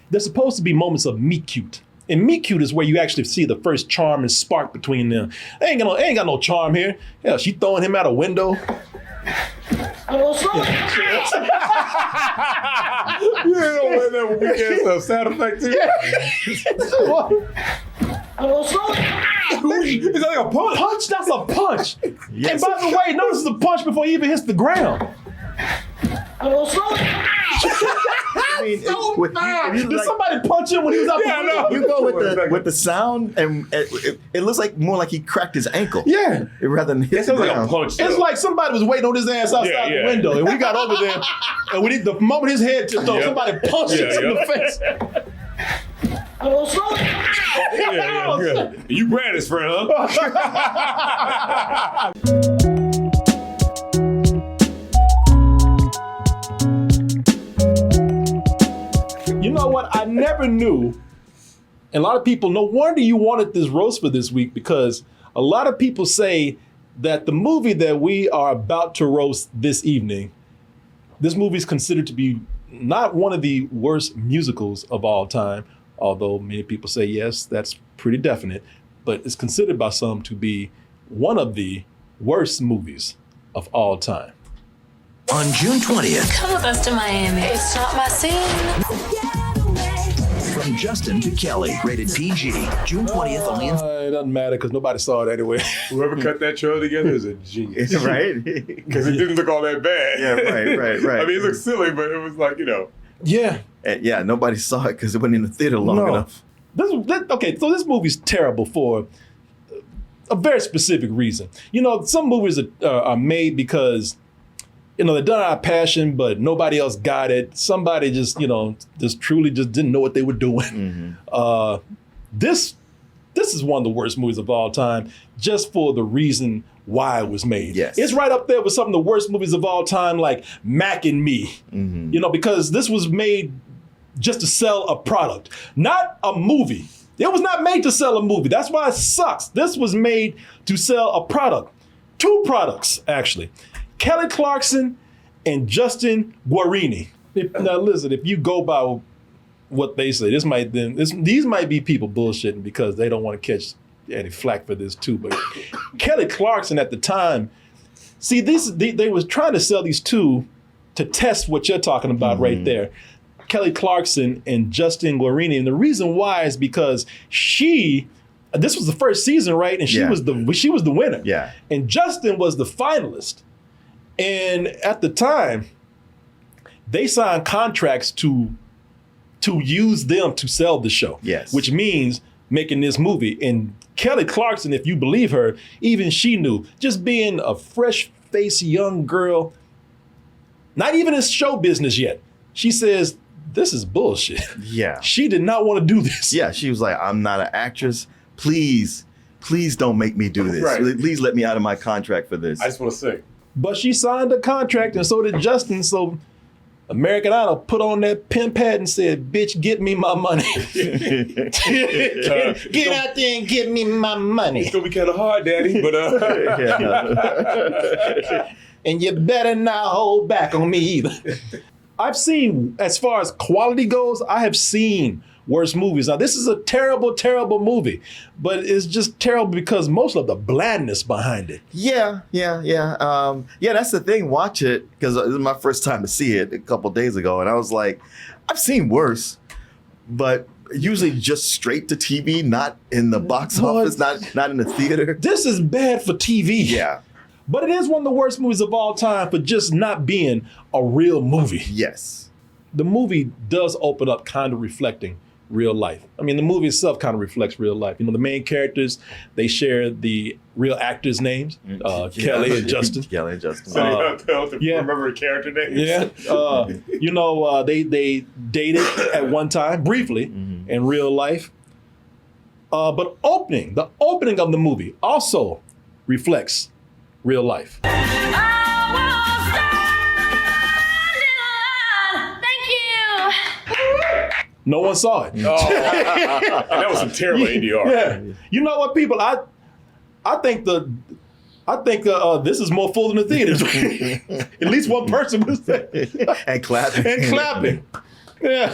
there's supposed to be moments of meet cute. And meet cute is where you actually see the first charm and spark between them. They ain't got no charm here. Yeah, she throwing him out a window. You know when that weekend stuff sound effect too? Is that like a punch? Punch? That's a punch. Yes. And by the way, notice the punch before he even hits the ground. I mean, Did somebody punch him when he was out the window? You go with the sound, and it looks like more like he cracked his ankle. Yeah. Rather than hit the Sounds like a ground. punch. It's like somebody was waiting on his ass outside the window, and we got over there, and the moment his head tipped off, somebody punched him in the face. Yeah. You ran his friend, huh? You know what? I never knew, and a lot of people, no wonder you wanted this roast for this week, because a lot of people say that the movie that we are about to roast this evening, this movie is considered to be not one of the worst musicals of all time, although many people say yes, that's pretty definite, but it's considered by some to be one of the worst movies of all time. On June 20th, Come with us to Miami. It's not my scene. from Justin to Kelly, rated PG. June 20th, only in It doesn't matter because nobody saw it anyway. Whoever cut that trailer together is a genius. Right? Because it didn't look all that bad. Yeah, right. I mean, it looked silly, but it was like, Yeah. Yeah, nobody saw it because it wasn't in the theater long enough. Okay, so this movie's terrible for a very specific reason. You know, some movies are made because, they're done out of passion, but nobody else got it. Somebody just truly didn't know what they were doing. Mm-hmm. This is one of the worst movies of all time, just for the reason why it was made. Yes. It's right up there with some of the worst movies of all time, like Mac and Me. Mm-hmm. Because this was made just to sell a product, not a movie. It was not made to sell a movie. That's why it sucks. This was made to sell a product. Two products, actually. Kelly Clarkson and Justin Guarini. Now listen, if you go by what they say, these might be people bullshitting because they don't want to catch any flack for this too. But Kelly Clarkson at the time, see, they was trying to sell these two to test what you're talking about right there. Kelly Clarkson and Justin Guarini. And the reason why is because this was the first season, right? And she was the winner. Yeah. And Justin was the finalist. And at the time, they signed contracts to use them to sell the show. Yes. Which means making this movie. And Kelly Clarkson, if you believe her, even she knew, just being a fresh-faced young girl, not even in show business yet, she says, this is bullshit. Yeah. She did not want to do this. Yeah, she was like, I'm not an actress. Please don't make me do this. Right. Please let me out of my contract for this. I just want to sing. But she signed a contract, and so did Justin. So American Idol put on that pen pad and said, bitch, get me my money. Get out there and get me my money. It's going to be kind of hard, Daddy, but... And you better not hold back on me either. I've seen, as far as quality goes, I have seen worse movies. Now, this is a terrible, terrible movie, but it's just terrible because most of the blandness behind it. Yeah. That's the thing. Watch it, because this is my first time to see it a couple days ago, and I was like, I've seen worse, but usually just straight to TV, not in the box office, not in the theater. This is bad for TV. Yeah. But it is one of the worst movies of all time for just not being a real movie. Yes. The movie does open up kind of reflecting real life. I mean, the movie itself kind of reflects real life. The main characters, they share the real actors' names, Kelly and Justin. Kelly and Justin. So you have to remember the character names. Yeah. They dated at one time, briefly, in real life. But the opening of the movie also reflects real life. No one saw it. Oh, that was some terrible ADR. Yeah. You know what, people? I think this is more full than the theaters. At least one person was there. And clapping. Yeah,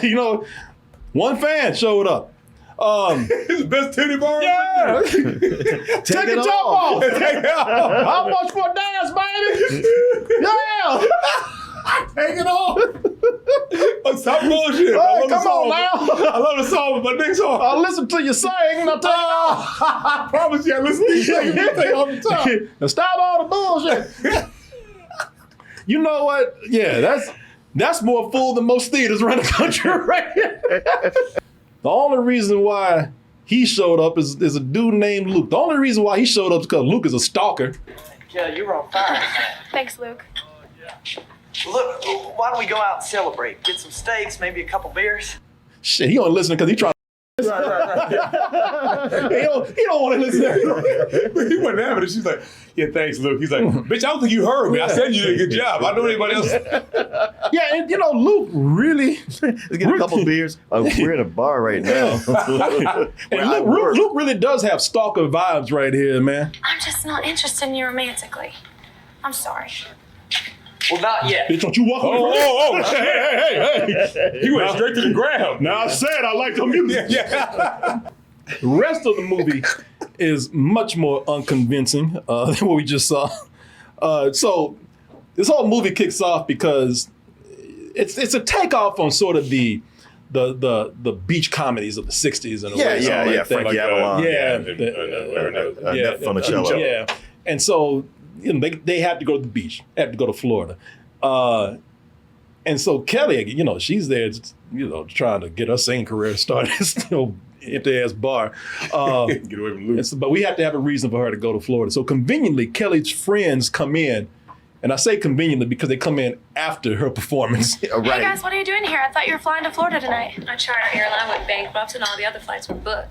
One fan showed up. It's the best titty bar. Yeah. Take Take it your top off. off. Take it off. How much for a dance, baby? Yeah. Take it off. Oh, stop bullshit. Hey, I love the come song. on now. I love the song, but my dick's off. I'll listen to you sing and I'll take it off. I promise you, I listen to you sing. You take off the top. Now stop all the bullshit. You know what? Yeah, that's more full than most theaters around the country right here. The only reason why he showed up is a dude named Luke. The only reason why he showed up is because Luke is a stalker. Yeah, you were on fire. Thanks, Luke. Look, why don't we go out and celebrate? Get some steaks, maybe a couple beers. Shit, he only listening because he trying. Right. He don't want to listen. But he wasn't having it. She's like, yeah, thanks, Luke. He's like, bitch, I don't think you heard me. I said you did a good job. I know anybody else. Yeah, and Luke really. Let's get a couple beers. We're in a bar right now. And Luke really does have stalker vibes right here, man. I'm just not interested in you romantically. I'm sorry. Well, not yet. Bitch, don't you walk away from me. Hey. He went straight to the ground. Now I said I like the music. Yeah. The rest of the movie is much more unconvincing than what we just saw. So this whole movie kicks off because it's a takeoff on sort of the beach comedies of the 60s and Yeah, Frankie Frankie Avalon. Funicello. Yeah. And so they had to go to the beach, had to go to Florida. And so Kelly, she's there, trying to get her singing career started, empty ass bar. Get away from Luke. But we have to have a reason for her to go to Florida. So conveniently, Kelly's friends come in, and I say conveniently because they come in after her performance. Hey guys, what are you doing here? I thought you were flying to Florida tonight. Our charter airline went bankrupt and all the other flights were booked.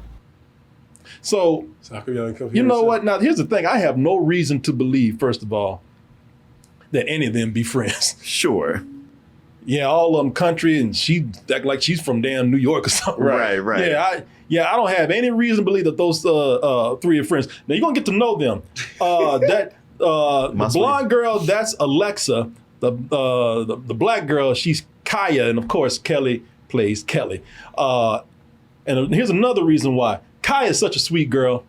So, you know what? Now, here's the thing. I have no reason to believe, first of all, that any of them be friends. Sure. Yeah, all of them country, and she act like she's from damn New York or something. Right. Yeah, I don't have any reason to believe that those three are friends. Now, you're going to get to know them. The blonde girl, that's Alexa. The black girl, she's Kaya, and of course, Kelly plays Kelly. And here's another reason why. Kaya's such a sweet girl.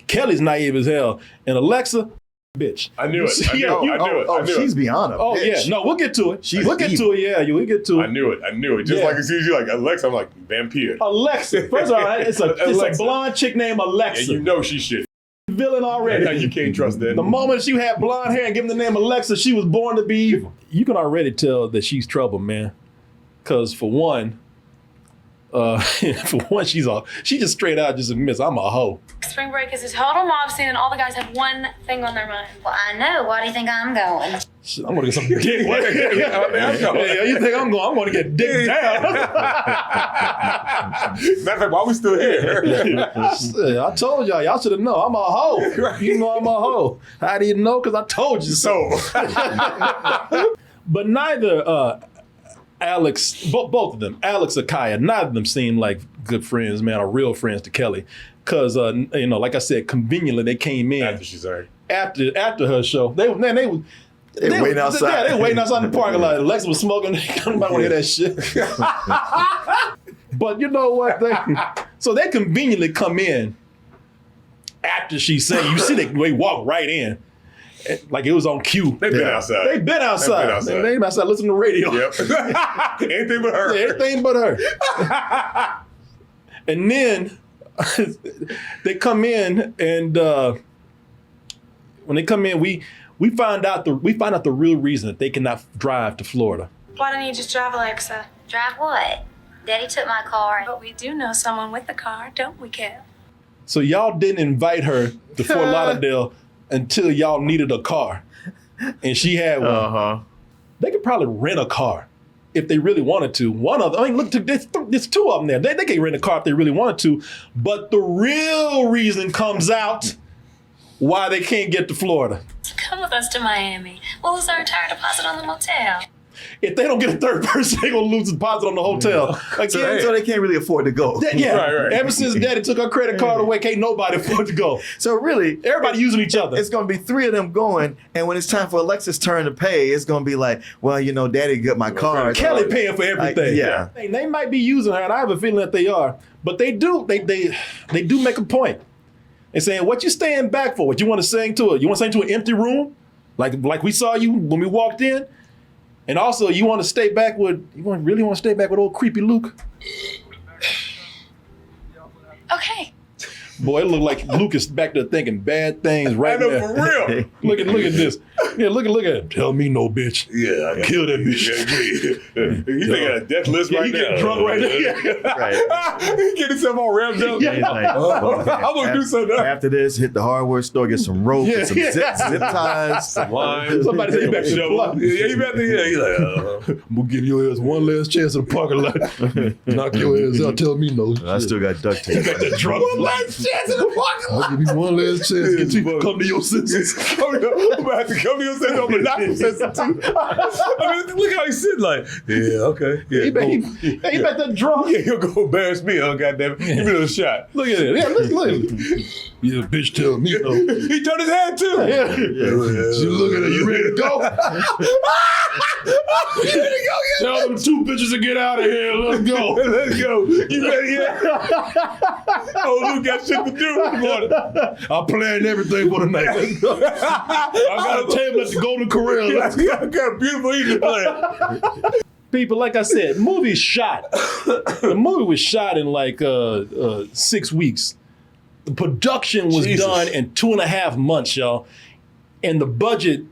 Kelly's naive as hell. And Alexa, bitch. I knew it. I knew it. She's beyond a Oh, bitch. yeah. No, we'll get to it. We'll get evil. to it. Yeah, we'll get to it. I knew it. Just Yeah. like as soon as you like Alexa, I'm like vampire. Alexa. First of all, it's a Alexa. blonde chick named Alexa. And you know she's shit. Villain already. You can't trust that. The moment she had blonde hair and given the name Alexa, she was born to be evil. You can already tell that she's trouble, man. Because for one, she just straight out just admits, I'm a hoe. Spring break is a total mob scene and all the guys have one thing on their mind. Well, I know. Why do you think I'm going? Shit, I'm gonna get some dick. Yeah, you think I'm going? I'm gonna get dick down. Matter of fact, why we still here? Shit, I told y'all should have known. I'm a hoe. You know I'm a hoe. How do you know? Because I told you so. But neither Alex, both of them, Alex or Kaya, neither of them seem like good friends, man, or real friends to Kelly. Because, like I said, conveniently they came in After she's already. after her show. They waiting outside. Yeah, they were waiting outside in the parking lot. Alexa was smoking. Nobody want to hear that shit. But you know what? So they conveniently come in after she sang. You see they walk right in. Like it was on cue. They've been outside. They've been outside. They've been outside listening to radio. Yep. Anything but her. Everything but her. And then they come in, and when they come in, we find out the real reason that they cannot drive to Florida. Why don't you just drive, Alexa? Drive what? Daddy took my car. But we do know someone with the car, don't we, Kel? So y'all didn't invite her to Fort Lauderdale until y'all needed a car, and she had one. They could probably rent a car if they really wanted to. Look, there's two of them there. They can rent a car if they really wanted to. But the real reason comes out why they can't get to Florida. Come with us to Miami. We'll lose our entire deposit on the motel. If they don't get a third person, they're gonna lose the deposit on the hotel. Again, So they can't really afford to go. yeah. Right. Ever since Daddy took her credit card away, can't nobody afford to go. So really, Everybody using each other. it's going to be 3 of them going, and when it's time for Alexa's turn to pay, it's going to be like, well, you know, Daddy got my card. Kelly paying for everything. yeah. They might be using her, and I have a feeling that they are. But they do make a point. And saying, what you staying back for? What you want to sing to? You want to sing to an empty room? Like we saw you when we walked in? And also, you want to stay back with, really want to stay back with old creepy Luke? Okay. Boy, it looked like Luke is back there thinking bad things right I know, now. for real. Look at this. Yeah, look at it. Tell me no, bitch. Yeah, Kill that bitch. He's thinking a death list Yeah, right he now. getting drunk right now. Right. He getting himself all revved up. He's like, I'm gonna do something. After this, hit the hardware store, get some rope, and some zip ties. Line. Somebody say you back to the plot. Yeah, you back there. He's like, I'm gonna give your ass one last chance in the parking lot. Knock your ass out. Tell me no. I still got duct tape. Got that drunk. One last chance in the parking lot. I'll give you one last chance. Get you come to your senses. I'm gonna have to come to your sense. I'm gonna knock your sense too. I mean, look how he's sitting like, yeah, okay. Yeah, He back that drunk. yeah, he'll go embarrass me. Oh, goddamn. Give me another shot. Look at it. Yeah, look. Yeah, bitch, tell me no. He turned his head too. Yeah. You look at it. You ready to go? Tell them 2 bitches to get out of here. Let's go. Let's go. You ready yet? Oh, Luke got shit to do. I'm planning everything for the night. Let's go. I got a table at the Golden Corral. Let's go. I got a beautiful evening plan. People, like I said, movie shot. The movie was shot in like 6 weeks. The production was done in 2.5 months, y'all. And the budget,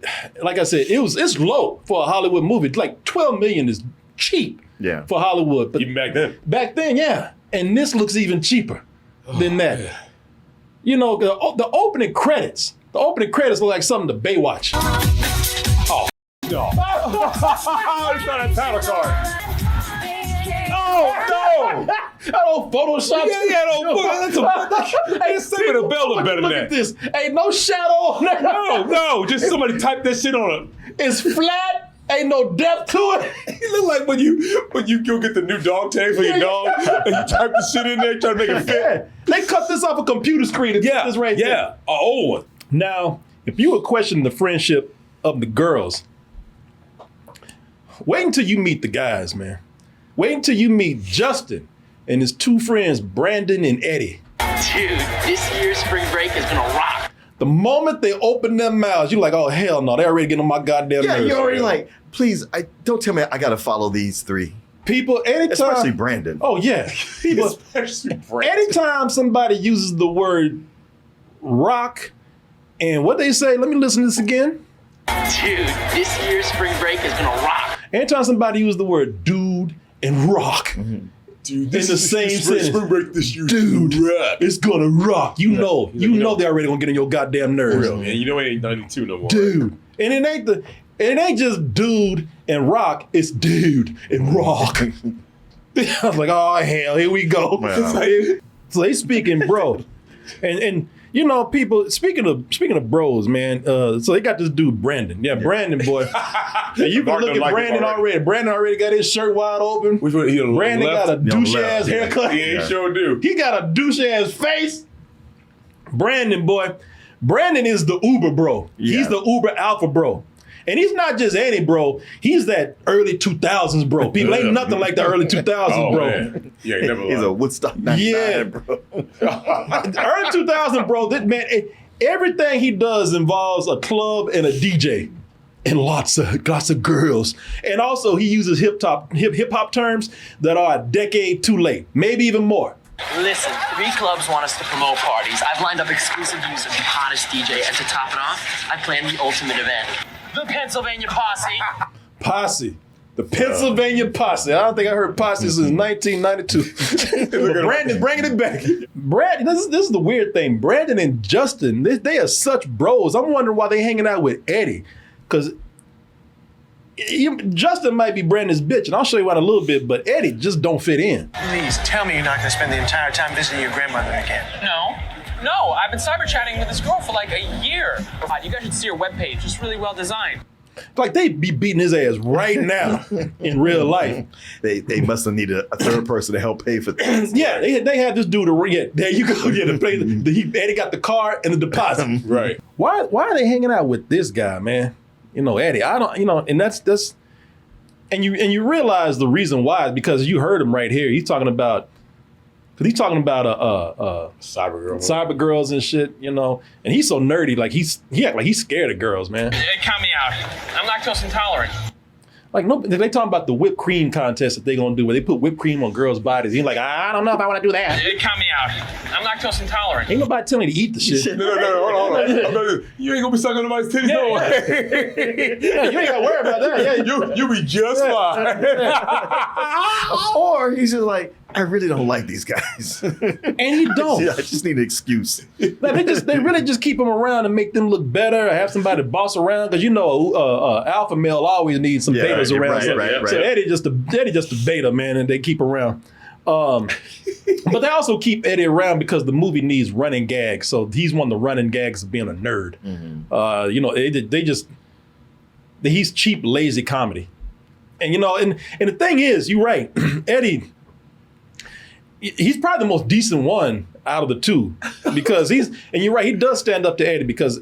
like I said, it's low for a Hollywood movie. Like $12 million is cheap for Hollywood. But Even back then. back then, yeah. And this looks even cheaper than that. Yeah. You know, the opening credits. The opening credits look like something to Baywatch. Oh, no. It's not a title card. Oh, no. Oh, Photoshop. Hey, say with a bell better than Look that. at this. Ain't no shadow on there. No, just somebody type that shit on it. It's flat. Ain't no depth to it. You look like when you go get the new dog tag for your dog and you type the shit in there, try to make it fit. They cut this off a computer screen. Yeah, This right there. an old one. Now, if you were questioning the friendship of the girls, wait until you meet the guys, man. Wait until you meet Justin and his 2 friends, Brandon and Eddie. Dude, this year's spring break is gonna rock. The moment they open their mouths, you're like, oh, hell no, they're already getting on my goddamn Yeah, nerves. you're already like, please, don't tell me I got to follow these 3. People, anytime. Especially Brandon. Oh, yeah. People, Especially Brandon. anytime somebody uses the word rock and what they say, let me listen to this again. Dude, this year's spring break is gonna rock. Anytime somebody uses the word dude and rock Dude, in the same sentence, spring break this year. dude, Rock. it's gonna rock. You know they're already gonna get on your goddamn nerves. Real, man. You know it ain't 92 no more. Dude. And it ain't just dude and rock, it's dude and rock. I was like, oh hell, here we go. Wow. So they speaking bro. And you know, people speaking of bros, man. So they got this dude Brandon. Yeah, Brandon boy. And you can Mark look don't at like him Brandon already. already. Brandon already got his shirt wide open. Which one? He on the Brandon left? got a Yeah, on the douche left, ass yeah. haircut. Yeah, he sure do. He got a douche ass face. Brandon boy. Brandon is the Uber bro. Yeah. He's the Uber alpha bro. And he's not just any bro. He's that early 2000s bro. People ain't nothing like the early 2000s Oh, bro. man. Yeah, he never He's lied. a Woodstock 99, Yeah. bro. Early 2000 bro. That man, everything he does involves a club and a DJ. And lots of girls. And also he uses hip hop terms that are a decade too late. Maybe even more. Listen, 3 clubs want us to promote parties. I've lined up exclusive views of the hottest DJ, and to top it off, I planned the ultimate event. The Pennsylvania Posse. Posse. The Pennsylvania Posse. I don't think I heard Posse since 1992. But Brandon's bringing it back. Brandon, this is the weird thing. Brandon and Justin, they are such bros. I'm wondering why they hanging out with Eddie. Because Justin might be Brandon's bitch, and I'll show you why in a little bit, but Eddie just don't fit in. Please tell me you're not going to spend the entire time visiting your grandmother again. No, I've been cyber chatting with this girl for like a year. God, you guys should see her webpage. It's really well designed. Like they be beating his ass right now in real life. They must have needed a third person to help pay for things. Yeah, they had this dude. There you go. Yeah, to play. Eddie got the car and the deposit. Right. Why are they hanging out with this guy, man? You know, Eddie. I don't. You know, and that's and you realize the reason why is because you heard him right here. He's talking about. Cause he's talking about cyber girls and shit, you know, and he's so nerdy, like he act like he's scared of girls, man. Count me out. I'm lactose intolerant. Like no, they talking about the whipped cream contest that they gonna do where they put whipped cream on girls' bodies. He's like, I don't know if I want to do that. Count me out. I'm lactose intolerant. Ain't nobody telling you to eat the shit. No, hold on. You ain't gonna be sucking nobody's titties, no way. Yeah, you ain't gotta worry about that. Yeah, you be just fine. Or he's just like, I really don't like these guys. And he don't. I just need an excuse. Like they really just keep them around and make them look better or have somebody boss around because you know alpha male always needs some betas around. So Eddie just a beta, man, and they keep around. But they also keep Eddie around because the movie needs running gags. So he's one of the running gags of being a nerd. Mm-hmm. You know, he's cheap, lazy comedy. And you know, and the thing is, you're right, Eddie. He's probably the most decent one out of the two because and you're right, he does stand up to Eddie because,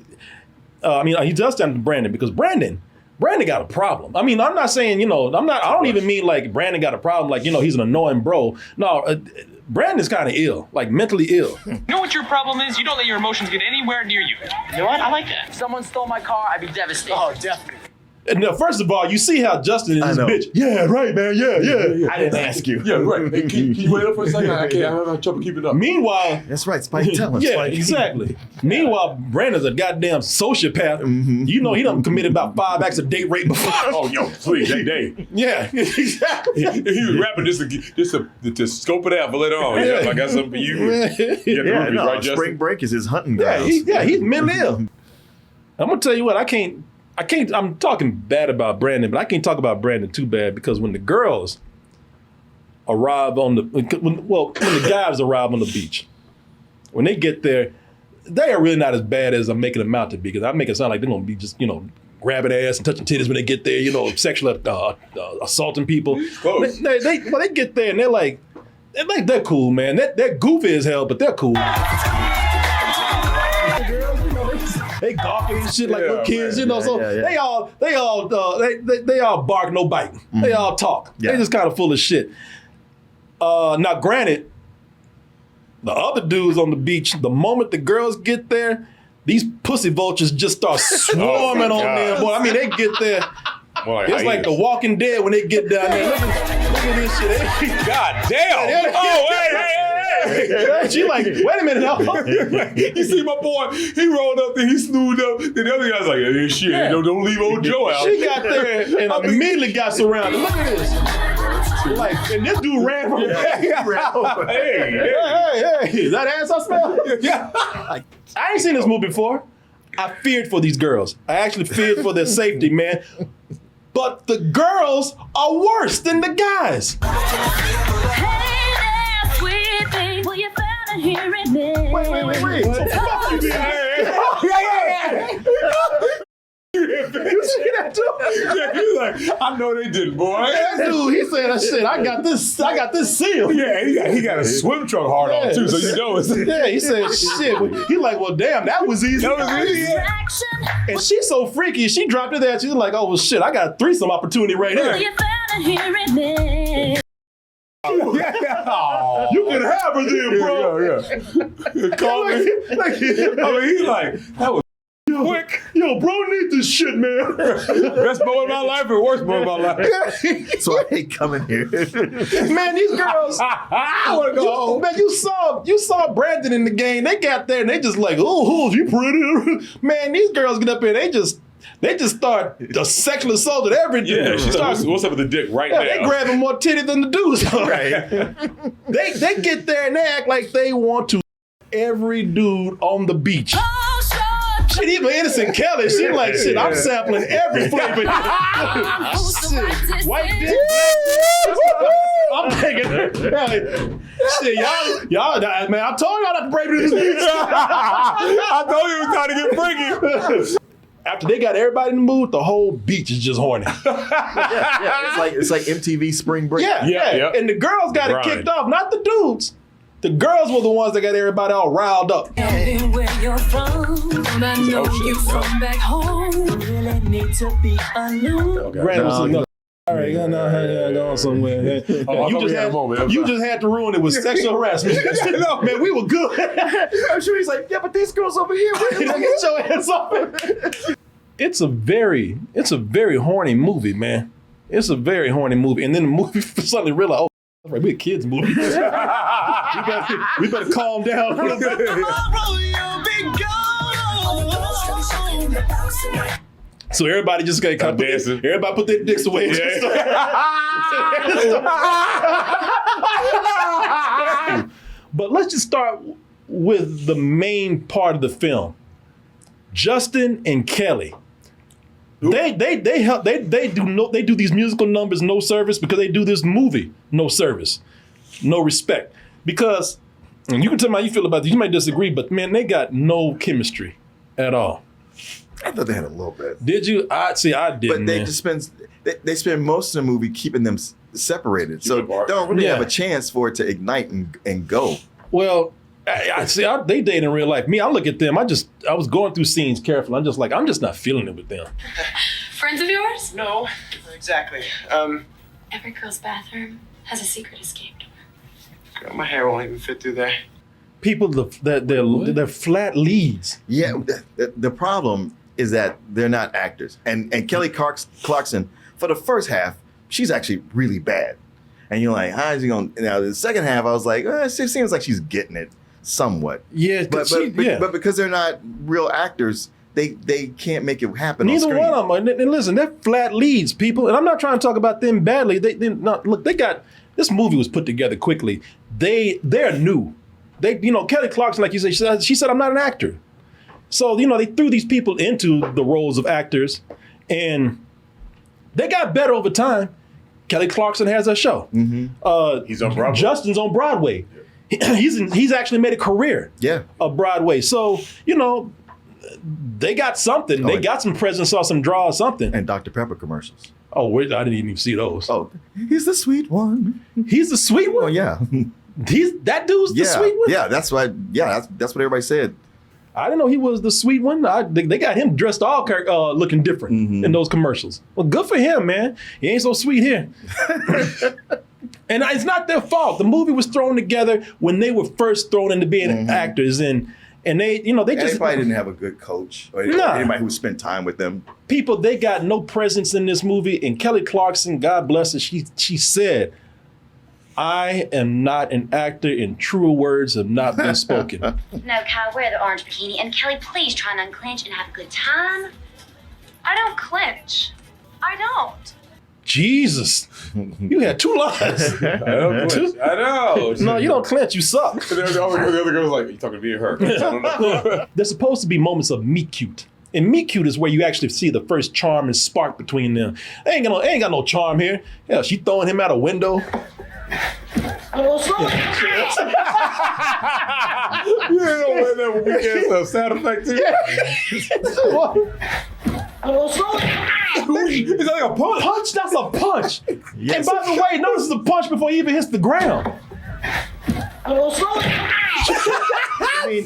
he does stand up to Brandon because Brandon got a problem. I mean, I'm not saying, you know, I don't even mean like Brandon got a problem, like, you know, he's an annoying bro. No, Brandon's kind of ill, like mentally ill. You know what your problem is? You don't let your emotions get anywhere near you. You know what? I like that. If someone stole my car, I'd be devastated. Oh, definitely. Now, first of all, you see how Justin is this bitch. Yeah, right, man. Yeah. I didn't ask you. Yeah, right. Hey, can you wait up for a second? I'm having trouble keeping up. Meanwhile, that's right. Spike, tell him. Yeah, Spike. exactly. Meanwhile, Brandon's a goddamn sociopath. Mm-hmm. You know he done committed about 5 acts of date rape before. Oh, yo, please, day. Yeah, exactly. He was rapping just to scope it out for later on. Yeah, I got something for you. Right, Spring break is his hunting grounds. He's mentally ill. I'm gonna tell you what, I'm talking bad about Brandon, but I can't talk about Brandon too bad because when the girls arrive when the guys arrive on the beach, when they get there, they are really not as bad as I'm making them out to be because I make it sound like they're gonna be just, you know, grabbing ass and touching titties when they get there, you know, sexually assaulting people. They get there and they're cool, man. They're goofy as hell, but they're cool. They gawking and shit like little kids, you know. So they all bark, no bite. Mm-hmm. They all talk. Yeah. They just kind of full of shit. Now, granted, the other dudes on the beach, the moment the girls get there, these pussy vultures just start swarming on them. Boy, I mean, they get there. Boy, it's like The Walking Dead when they get down there. Look at this shit. God damn. Oh, hey. She like, wait a minute. You see my boy, he rolled up and he snoozed up. Then the other guy's like, hey, shit, don't leave old Joe out. She got there and immediately got surrounded. Look at this. Like, and this dude ran from Hey, is that ass I smell? Yeah. I ain't seen this movie before. I feared for these girls. I actually feared for their safety, man. But the girls are worse than the guys. Wait. You see that too? Yeah, he's like, I know they didn't, boy. That dude, he said, "Shit, I got this seal." Yeah, he got a swim trunk hard on too, so you know it's. Yeah, he said, "Shit." He like, well, damn, that was easy. And she's so freaky. She dropped it there. She's like, "Oh well, shit, I got a threesome opportunity right here." You can have her then, bro. Yeah. Call me. He's like, that was quick. Yo, bro, need this shit, man. Best moment of my life or worst moment of my life. So I hate coming here. Man, these girls. I want to go home. Man, you saw Brandon in the game. They got there and they just like, oh, you pretty. Man, these girls get up here. They just start sexual assaulting everything. Yeah, she starts. What's up with the dick right now? They grabbing more titty than the dudes. Right. They get there and they act like they want to every dude on the beach. Shit, even innocent Kelly, she like, shit, I'm sampling every flavor. Shit, white dick, I'm taking it. Shit, y'all, man, I told y'all not to break this. I told you it was time to get freaky. After they got everybody in the mood, the whole beach is just horny. Yeah. It's like MTV Spring Break. Yeah. And the girls got it kicked off, not the dudes. The girls were the ones that got everybody all riled up. Tell me where you're from. I know you from back home. Really need to be alone. Granted, was another. All right, going somewhere. You just had to ruin it with sexual harassment. Man, we were good. I'm sure he's like, yeah, but these girls over here. Get your ass off. It's a very horny movie, man. It's a very horny movie. And then the movie suddenly realized, right, we're a kids movie. we better calm down a little bit. So everybody just got kind of dancing. Everybody put their dicks away. But let's just start with the main part of the film. Justin and Kelly. They do these musical numbers no service because they do this movie no service, no respect. Because, and you can tell me how you feel about this, you might disagree, but man, they got no chemistry at all. I thought they had a little bit. Did you? I didn't. But they just spend most of the movie keeping them separated, so they don't really have a chance for it to ignite and go. Well, they date in real life. Me, I look at them. I was going through scenes carefully. I'm just not feeling it with them. Friends of yours? No, exactly. Every girl's bathroom has a secret escape door. My hair won't even fit through there. People, they're flat leads. Yeah, the problem is that they're not actors. And Kelly Clarkson, for the first half, she's actually really bad. And you're like, how is he going to... Now, the second half, I was like, it seems like she's getting it somewhat. Yeah, but because they're not real actors, they can't make it happen Neither on screen. one of them. And listen, they're flat leads, people. And I'm not trying to talk about them badly. Look, they got... This movie was put together quickly. They're new. Kelly Clarkson, like you said, she said, I'm not an actor. So, they threw these people into the roles of actors, and they got better over time. Kelly Clarkson has a show. Mm-hmm. He's on Broadway. Justin's on Broadway. Yeah. He's actually made a career of Broadway. So, they got something. They got some presence or some draw or something. And Dr. Pepper commercials. Oh, I didn't even see those. Oh, he's the sweet one. He's the sweet one? Oh, yeah. That dude's the sweet one? Yeah, that's what everybody said. I didn't know he was the sweet one. They got him dressed all looking different in those commercials. Well, good for him, man. He ain't so sweet here. And it's not their fault. The movie was thrown together when they were first thrown into being actors, and they probably didn't have a good coach or anybody who spent time with them. People, they got no presence in this movie. And Kelly Clarkson, God bless her, she said, I am not an actor, and truer words have not been spoken. No, Kyle, wear the orange bikini. And Kelly, please try and unclench and have a good time. I don't clench. I don't. Jesus. You had 2 lines. I know. No, you don't clench, you suck. The other girl was like, you talking to me or her? There's supposed to be moments of meet cute. And meet cute is where you actually see the first charm and spark between them. They ain't got no charm here. Yeah, she throwing him out a window. You don't that when we get a sound effect too? Is that like a punch? Punch? That's a punch. Yes. And by the way, notice the punch before he even hits the ground. I mean,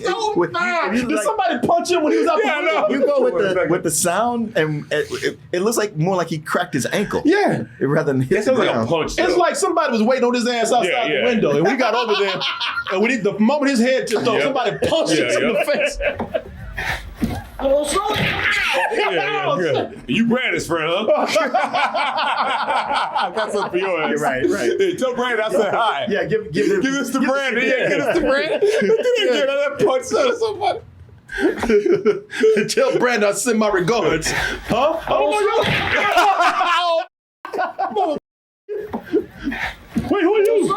did somebody punch him when he was out the window? You go with the sound, and it looks like more like he cracked his ankle. Yeah, rather than hit the ground. Like a punch. It's like somebody was waiting on his ass outside the window, and we got over there, and the moment his head tipped off, somebody punched him in the face. You Brandon's friend, huh? I got something for your ass. Right. Hey, tell Brandon I said hi. Yeah, give this to Brandon. Give this to Brandon. Get that punch out of somebody. Tell Brandon I send my regards. Huh? Oh Wait, who are you?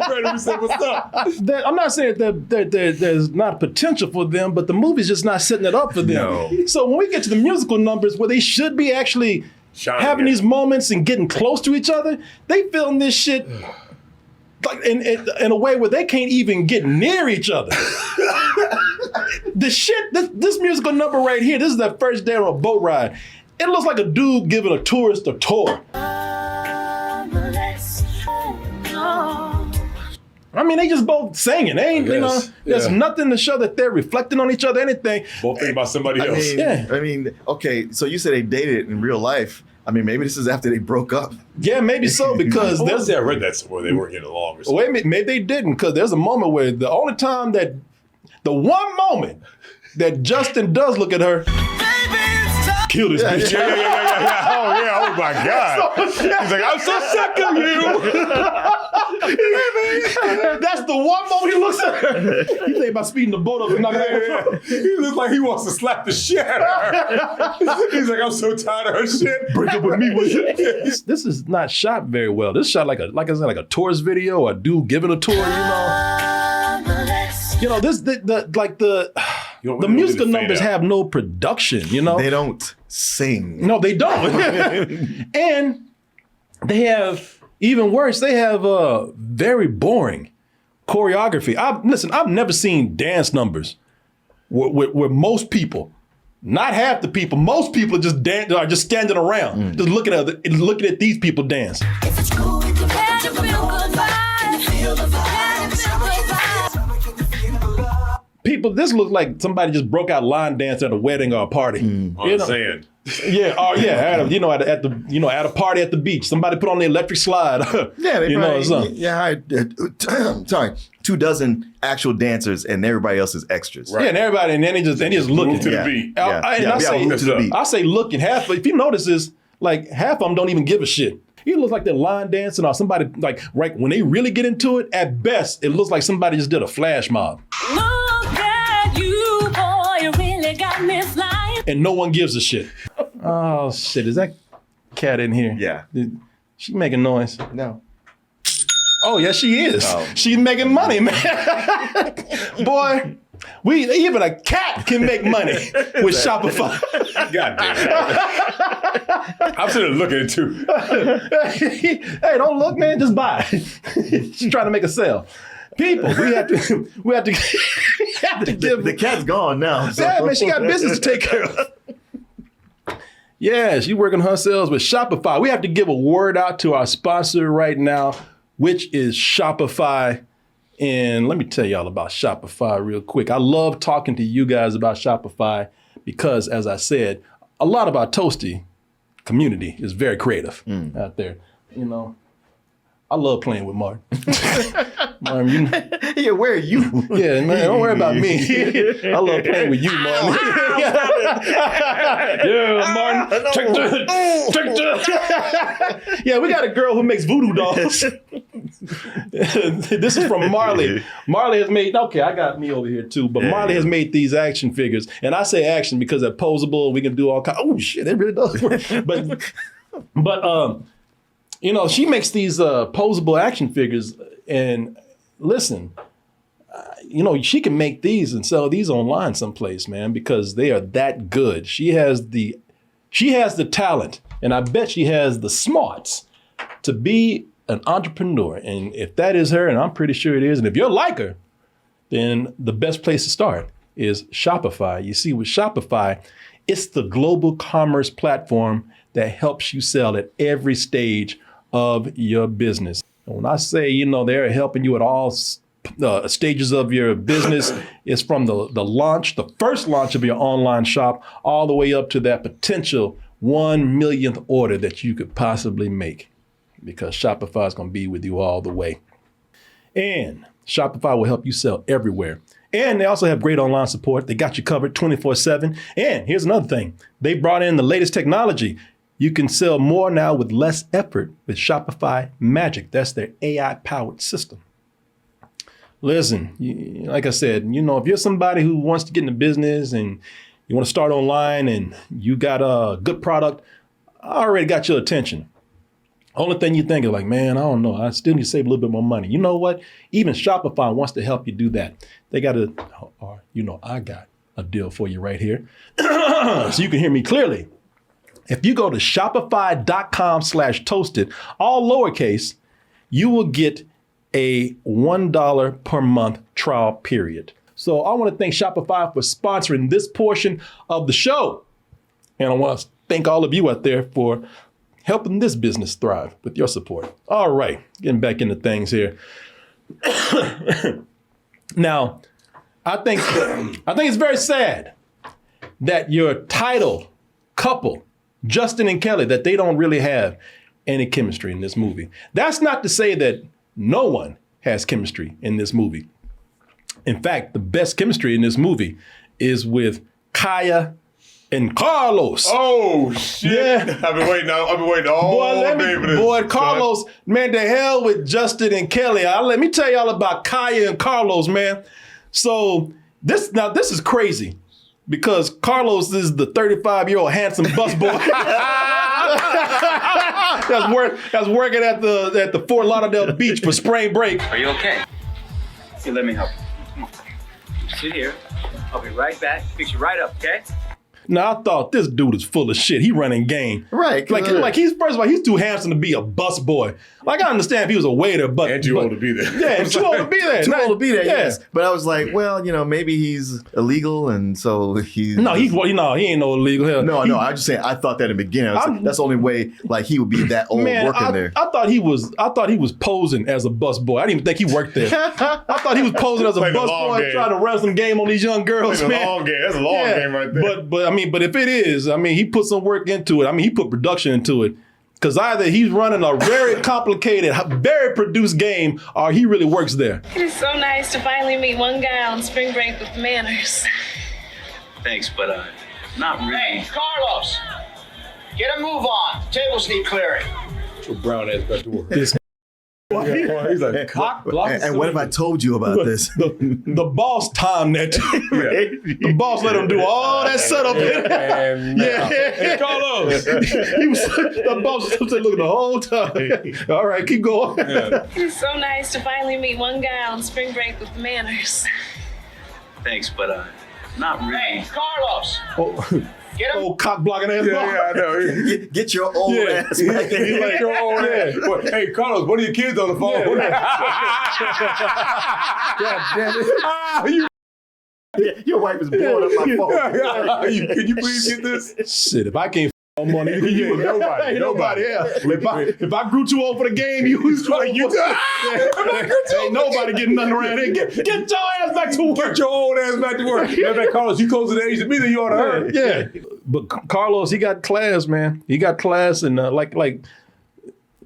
Brandon, we said, what's up? I'm not saying that there's not potential for them, but the movie's just not setting it up for them. No. So when we get to the musical numbers where they should be actually having these moments and getting close to each other, they film this shit like in a way where they can't even get near each other. The shit, this musical number right here, this is that first day on a boat ride. It looks like a dude giving a tourist a tour. I mean, they just both singing. They ain't, there's nothing to show that they're reflecting on each other, anything. Both think about somebody else. I mean, okay, so you said they dated in real life. I mean, maybe this is after they broke up. Yeah, maybe so, because I read that somewhere they weren't getting along or something. Wait, maybe they didn't, because there's a moment where the one moment that Justin does look at her, kill this bitch. Yeah. Oh my God. He's like, I'm so sick of you. That's the one moment he looks at her. He think about speeding the boat up and knocking her. He looks like he wants to slap the shit out of her. He's like, I'm so tired of her shit. Break up with me. This is not shot very well. This is shot like a tourist video or a dude giving a tour, the musical numbers have no production, They don't sing. No, they don't. And they have, even worse, they have very boring choreography. I've never seen dance numbers where most people, not half the people, most people are just standing around, just looking at these people dance. People, this looks like somebody just broke out line dance at a wedding or a party. On sand. Yeah, at a party at the beach, somebody put on the electric slide. Yeah, they hired 24 actual dancers and everybody else is extras. Right. Yeah, and everybody, and then they just looking to the beat. I say looking. If you notice this, like half of them don't even give a shit. It looks like they're line dancing or somebody, like, right when they really get into it, at best, it looks like somebody just did a flash mob. Look at you, boy, you really got me flying. And no one gives a shit. Oh, shit. Is that cat in here? Yeah. She making noise? No. Oh, yes, she is. Oh. She's making money, man. Boy, even a cat can make money with Shopify. God damn it. I'm sitting there looking at it too. Hey, don't look, man. Just buy. She's trying to make a sale. People, we have to give. The cat's gone now. So. Yeah, man, she got business to take care of. Yeah, she's working her sales with Shopify. We have to give a word out to our sponsor right now, which is Shopify. And let me tell y'all about Shopify real quick. I love talking to you guys about Shopify because, as I said, a lot of our Toasty community is very creative out there. I love playing with Martin. Martin, yeah, where are you? Yeah, man, don't worry about me. I love playing with you, Martin. Yeah, Martin. Yeah, we got a girl who makes voodoo dolls. This is from Marley. Marley has made, I got me over here too, but Marley has made these action figures. And I say action because they're posable. We can do all kinds. Oh, shit, it really does work. But she makes these posable action figures, and listen, she can make these and sell these online someplace, man, because they are that good. She has the talent, and I bet she has the smarts to be an entrepreneur. And if that is her, and I'm pretty sure it is, and if you're like her, then the best place to start is Shopify. You see, with Shopify, it's the global commerce platform that helps you sell at every stage of your business. And when I say, they're helping you at all stages of your business, it's from the first launch of your online shop, all the way up to that potential 1 millionth order that you could possibly make, because Shopify is going to be with you all the way. And Shopify will help you sell everywhere. And they also have great online support. They got you covered 24/7. And here's another thing. They brought in the latest technology. You can sell more now with less effort with Shopify Magic. That's their AI-powered system. Listen, like I said, if you're somebody who wants to get into business and you want to start online and you got a good product, I already got your attention. Only thing you think is like, man, I don't know. I still need to save a little bit more money. You know what? Even Shopify wants to help you do that. They got I got a deal for you right here. So you can hear me clearly. If you go to shopify.com/toasted, all lowercase, you will get a $1 per month trial period. So I want to thank Shopify for sponsoring this portion of the show. And I want to thank all of you out there for helping this business thrive with your support. All right, getting back into things here. Now, I think it's very sad that your title couple, Justin and Kelly, that they don't really have any chemistry in this movie. That's not to say that no one has chemistry in this movie. In fact, the best chemistry in this movie is with Kaya and Carlos. Oh shit! Yeah. I've been waiting all day for this. Boy, Carlos, man, the hell with Justin and Kelly. Let me tell y'all about Kaya and Carlos, man. So this is crazy because Carlos is the 35-year-old handsome busboy that's working at the Fort Lauderdale beach for spring break. Are you okay? Here, let me help you. Come on. Sit here. I'll be right back. Fix you right up, okay? Now, I thought this dude is full of shit. He running game. Right. Like he's, first of all, he's too handsome to be a bus boy. Like, I understand if he was a waiter, but. And too old to be there. Yeah, too old to be there. Too old to be there, yeah. yes. But I was like, well, maybe he's illegal, and so he's... No, he ain't no illegal. Hell, No, I'm just saying, I thought that in the beginning. I was like, that's the only way, like, he would be that old working there. I thought he was posing as a bus boy. I didn't even think he worked there. I thought he was posing as a bus boy trying to run some game on these young girls, That's man. a long game. That's a long game right there. But if it is, he put some work into it. He put production into it. Because either he's running a very complicated, very produced game, or he really works there. It is so nice to finally meet one guy on spring break with manners. Thanks, but not really. Hey, Carlos, get a move on. Tables need clearing. Your brown ass back to work. This He's like, cock block. And what if I told you about this? the boss timed that. The boss let him do all that setup. Hey, Carlos. The boss was looking the whole time. All right, keep going. It is so nice to finally meet one guy on spring break with manners. Thanks, but not really. Hey, Carlos, get him. Old cock blocking ass. I know. Get your old ass back He's here. like your old ass. Well, hey, Carlos, one of your kids on the phone. God damn it. Your wife is blowing up my phone. Can you please get this? Shit, if I can't no money, you Nobody. nobody else. If I grew too old for the game, you was too old. Ain't nobody getting nothing around here. Get your ass back to work. Get your old ass back to work. Yeah, Carlos, you close to the age of me, then you ought to hurt. Yeah. But Carlos, he got class, man. He got class, and like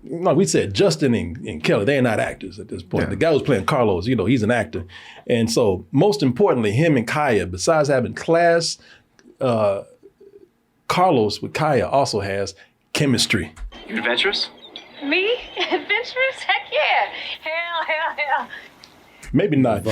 we said, Justin and Kelly, they're not actors at this point. Yeah. The guy who's playing Carlos, he's an actor. And so, most importantly, him and Kaya, besides having class, Carlos with Kaya also has chemistry. You adventurous? Me? Adventurous? Heck yeah. Hell. Maybe not.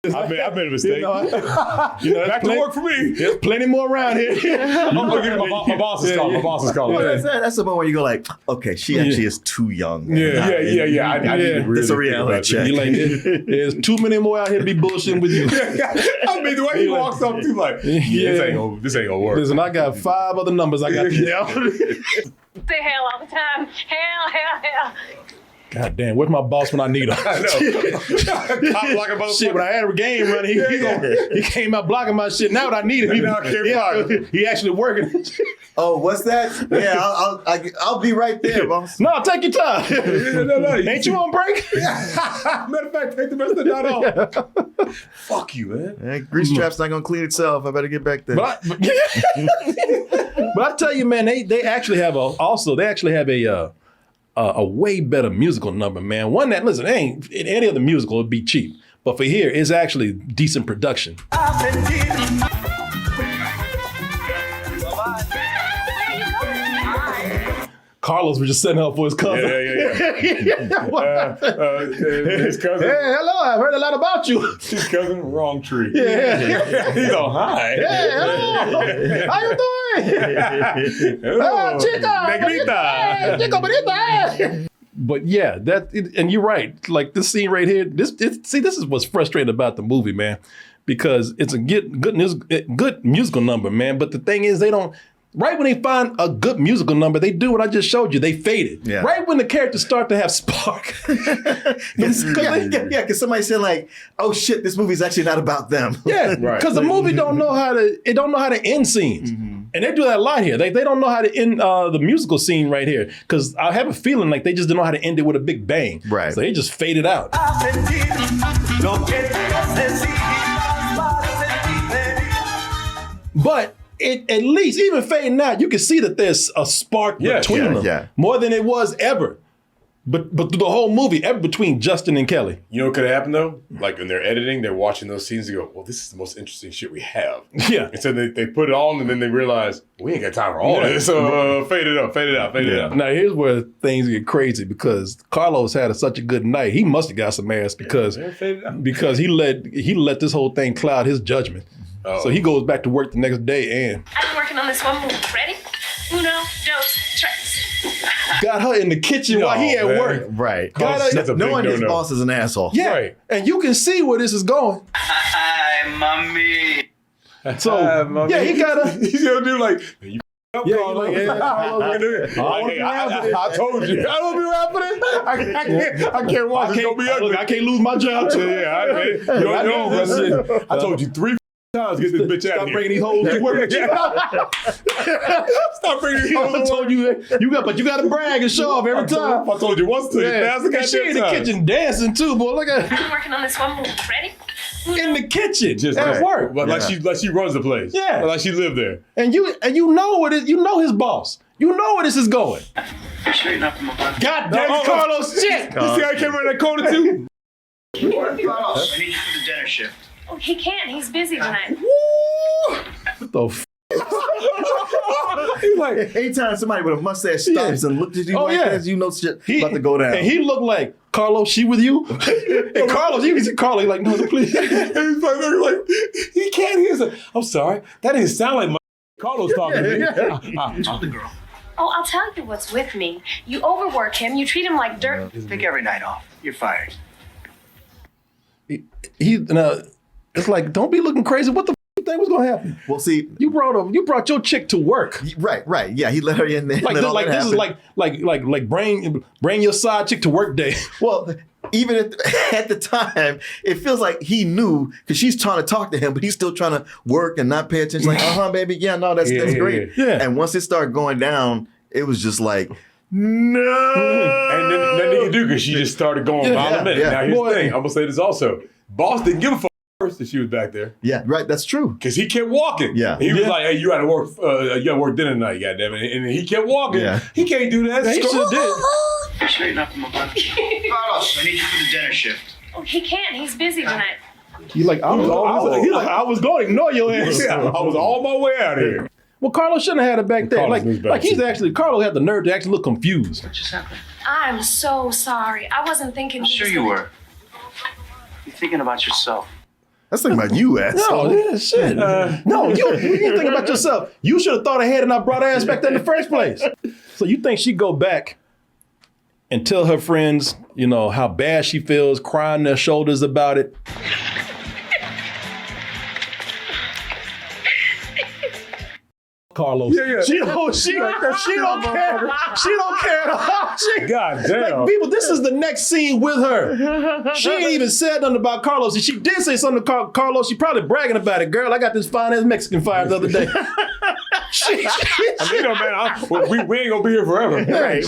He's like, I've made a mistake. Back to work for me. There's plenty more around here. I'm gonna get my boss is calling. My boss is calling. Well, that's the moment where you go like, okay, she actually is too young. Yeah. I need to really It's a think reality about check. You like, there's too many more out here to be bullshitting with you. I mean, the way he walks up to like, this ain't gonna work. Listen, I got 5 other numbers I got to yell. Say hell all the time. Hell. God damn, where's my boss when I need him? I know. Shit, when I had a game running, he came out blocking my shit. Now that I need him, he actually working. Oh, what's that? Yeah, I'll be right there, boss. No, take your time. No. Ain't you on break? Matter of fact, take the rest of the night off. Fuck you, man. Grease trap's not gonna clean itself. I better get back there. But I tell you, man, they actually have a way better musical number, man. One that, listen, ain't in any other musical would be cheap. But for here, it's actually decent production. Carlos was just setting up for his cousin. His cousin. Hey, hello, I've heard a lot about you. His cousin, wrong tree. Yeah. He's all hi. Hey, hello. How you doing? Hello. Chica. Negrita. Chico bonita. But yeah, and you're right. Like this scene right here, this is what's frustrating about the movie, man, because it's a good musical number, man. But the thing is, they don't. They don't Right when they find a good musical number, they do what I just showed you. They fade it. Yeah. Right when the characters start to have spark. Because somebody said like, "Oh shit, this movie's actually not about them." Yeah, because the movie don't know how to end scenes, and they do that a lot here. They don't know how to end the musical scene right here. Because I have a feeling like they just didn't know how to end it with a big bang. Right. So they just fade it out. But at least, even fading out, you can see that there's a spark between them. Yeah. More than it was ever. But through the whole movie, ever between Justin and Kelly. You know what could have happened though? Like when they're editing, they're watching those scenes and go, well, this is the most interesting shit we have. Yeah. And so they put it on and then they realize, we ain't got time for all this. So fade it up. Now here's where things get crazy because Carlos had such a good night. He must have got some ass because he let this whole thing cloud his judgment. So he goes back to work the next day and I've been working on this one move. Ready? Uno, dos, tres. got her in the kitchen while he at work. Right. Got her, Knowing his boss is an asshole. yeah. Right. And you can see where this is going. Hi, mommy. So yeah, he got her. He's gonna do like, you up, Yeah, Carlos. you like, I told you. I don't be around for this. I can't watch it. Don't be ugly. Look, I can't lose my job too. I told you 3 times get this bitch out Stop of here. bringing these hoes to work. Stop bringing these hoes I to told work. you got to brag and show off every time. I told you once to you. And she in the kitchen dancing too, boy. Look at I've been working on this one move. Ready? in the kitchen Just at work. But like she runs the place. Yeah. Like she lived there. And you know what it. You know his boss. You know where this is going. Sure you're not from above. God damn it, Carlos! Shit. You see how I came around that corner too? Carlos, I need you for the dinner shift. Oh, he can't. He's busy tonight. What the f? He's like, anytime somebody with a mustache stops and looks at you like this, you know shit about to go down. And he looked like, Carlos, she with you? And Carlos, you can see Carlos like, no, please. and he's like, he can't hear. Like, I'm sorry, that didn't sound like my Carlos talking to me. Told the girl. Oh, I'll tell you what's with me. You overwork him. You treat him like dirt. Take every night off. You're fired. It's like, don't be looking crazy. What the f you think was gonna happen? Well, see, you brought your chick to work. Right. Yeah, he let her in there. Like this is like bring your side chick to work day. Well, even at the time, it feels like he knew because she's trying to talk to him, but he's still trying to work and not pay attention. Like, baby, yeah, no, that's great. Yeah. And once it started going down, it was just like, no. And then nothing you do because she just started going mile a minute. Yeah. Now here's the thing. I'm gonna say this also. Boss didn't give a fuck first that she was back there. Yeah, right. That's true. Because he kept walking. Yeah. He was like, hey, you gotta work dinner tonight, goddammit. And he kept walking. Yeah. He can't do that. He should did. You sure you're not from above? Carlos, I need you for the dinner shift. Oh, he can't. He's busy tonight. You like, I was going to ignore your ass. Yeah, I was on my way out of here. Well, Carlos shouldn't have had it back there. Carlos knew better. Carlos had the nerve to actually look confused. What just happened? I'm so sorry. I wasn't thinking. I'm sure you were. You're thinking about yourself. That's thinking about you, asshole. No, yeah, shit. No, you didn't think about yourself. You should have thought ahead and not brought her ass back there in the first place. So you think she'd go back and tell her friends, how bad she feels, crying their shoulders about it? Carlos. Yeah. She don't care. She don't care. God damn. Like, people, this is the next scene with her. She ain't even said nothing about Carlos. If she did say something to Carlos, she probably bragging about it. Girl, I got this fine ass Mexican fire the other day. We ain't gonna be here forever. Right.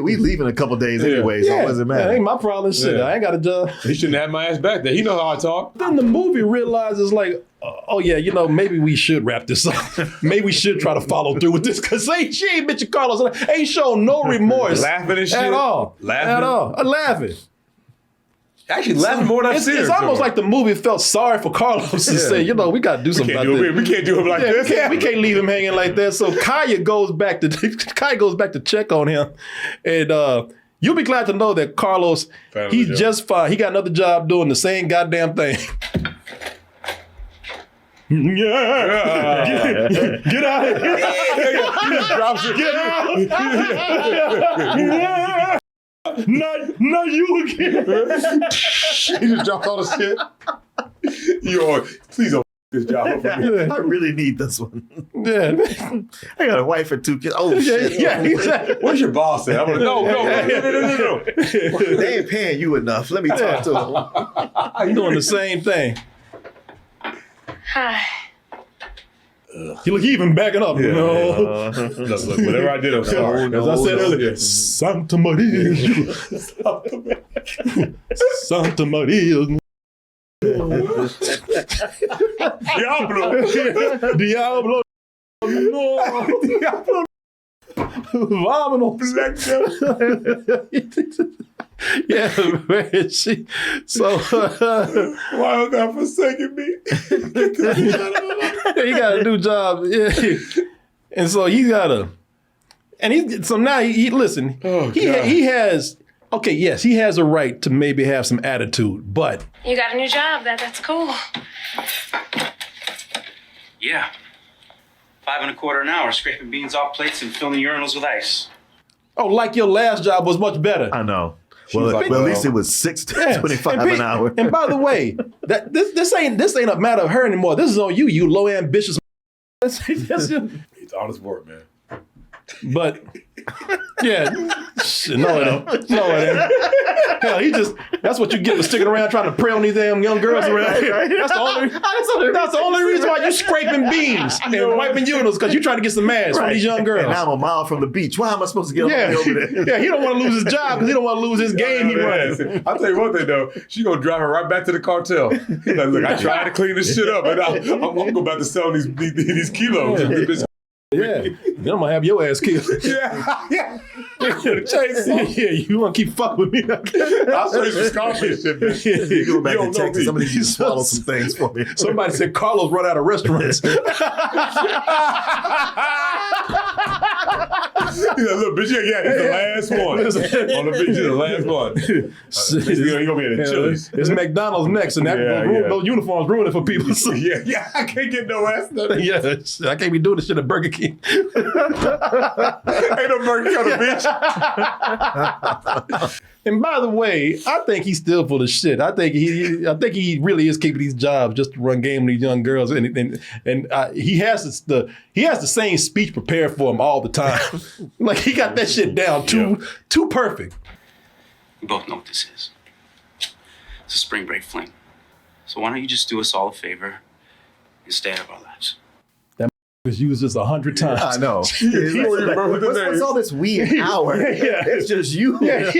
We leave in a couple days anyway, so it doesn't matter. That ain't my problem. Shit, Yeah. I ain't got a job. He shouldn't have my ass back there. He know how I talk. Then the movie realizes like, maybe we should wrap this up. Maybe we should try to follow through with this because she ain't bitching Carlos. Ain't showing no remorse. Laughing and shit. At all. Laughing. Actually, laughing more than I've seen her. It's almost like the movie felt sorry for Carlos and say, we got to do something about this. We can't do him like this. We can't leave him hanging like that. So Kaya goes back to check on him. And you'll be glad to know that Carlos, he's just fine. He got another job doing the same goddamn thing. Yeah. Get out of here. He just drops it. Get out. Not you again. He just dropped all the shit. Please don't This job up for me. I really need this one. Yeah. I got a wife and 2 kids. Oh, shit. Yeah, exactly. What's your boss say? I'm like, no. They ain't paying you enough. Let me talk to them. I'm doing the same thing. Hi. He even backing up, you know. Look, whatever I did, I'm sorry. As I said earlier, Santa Maria. Santa Maria. Diablo. No. Diablo. Vámonos. Yeah, man. So why was that forsaking me? he got a new job. Yeah. And so he gotta, and so now he listen, he has, okay, yes, he has a right to maybe have some attitude, but. You got a new job. That's cool. Yeah. $5.25 an hour, scraping beans off plates and filling urinals with ice. Oh, like your last job was much better. I know. Well, at least it was $6.25 an hour. And by the way, that this ain't a matter of her anymore. This is on you, you low ambitious. It's honest work, man. But yeah, no, it ain't. No, it ain't. Hell, that's what you get for sticking around trying to prey on these damn young girls around here. That's the only reason why you're scraping beans and wiping urinals, because you're trying to get some ass from these young girls. And now I'm a mile from the beach. Why am I supposed to get all the way over there? Yeah, he don't want to lose his job because he don't want to lose his game he runs. I'll tell you one thing, though. She going to drive her right back to the cartel. He's like, look, I tried to clean this shit up, and I'm going to go back to selling these kilos. Yeah, then I'm gonna have your ass killed. Yeah. Yeah, you wanna keep fucking with me? I'll show you some Scarface shit, man. You go back to Texas. Somebody needs to swallow some things for me. Somebody said Carlos run out of restaurants. He's like, look, bitch, yeah, he's the last one. On the beach, he's the last one. He's gonna be at the Chili's. It's McDonald's next, and those uniforms ruin it for people. So. Yeah, I can't get no ass nothing. Yeah, I can't be doing this shit at Burger King. Ain't no Burger King on the beach. And by the way, I think he's still full of shit. I think he really is keeping these jobs just to run game with these young girls, and he has the same speech prepared for him all the time. Like he got that shit down too perfect. We both know what this is. It's a spring break fling. So why don't you just do us all a favor and stay out of our lives? Was used this 100 times. I know. What's all this weird hour? Yeah. It's just you. I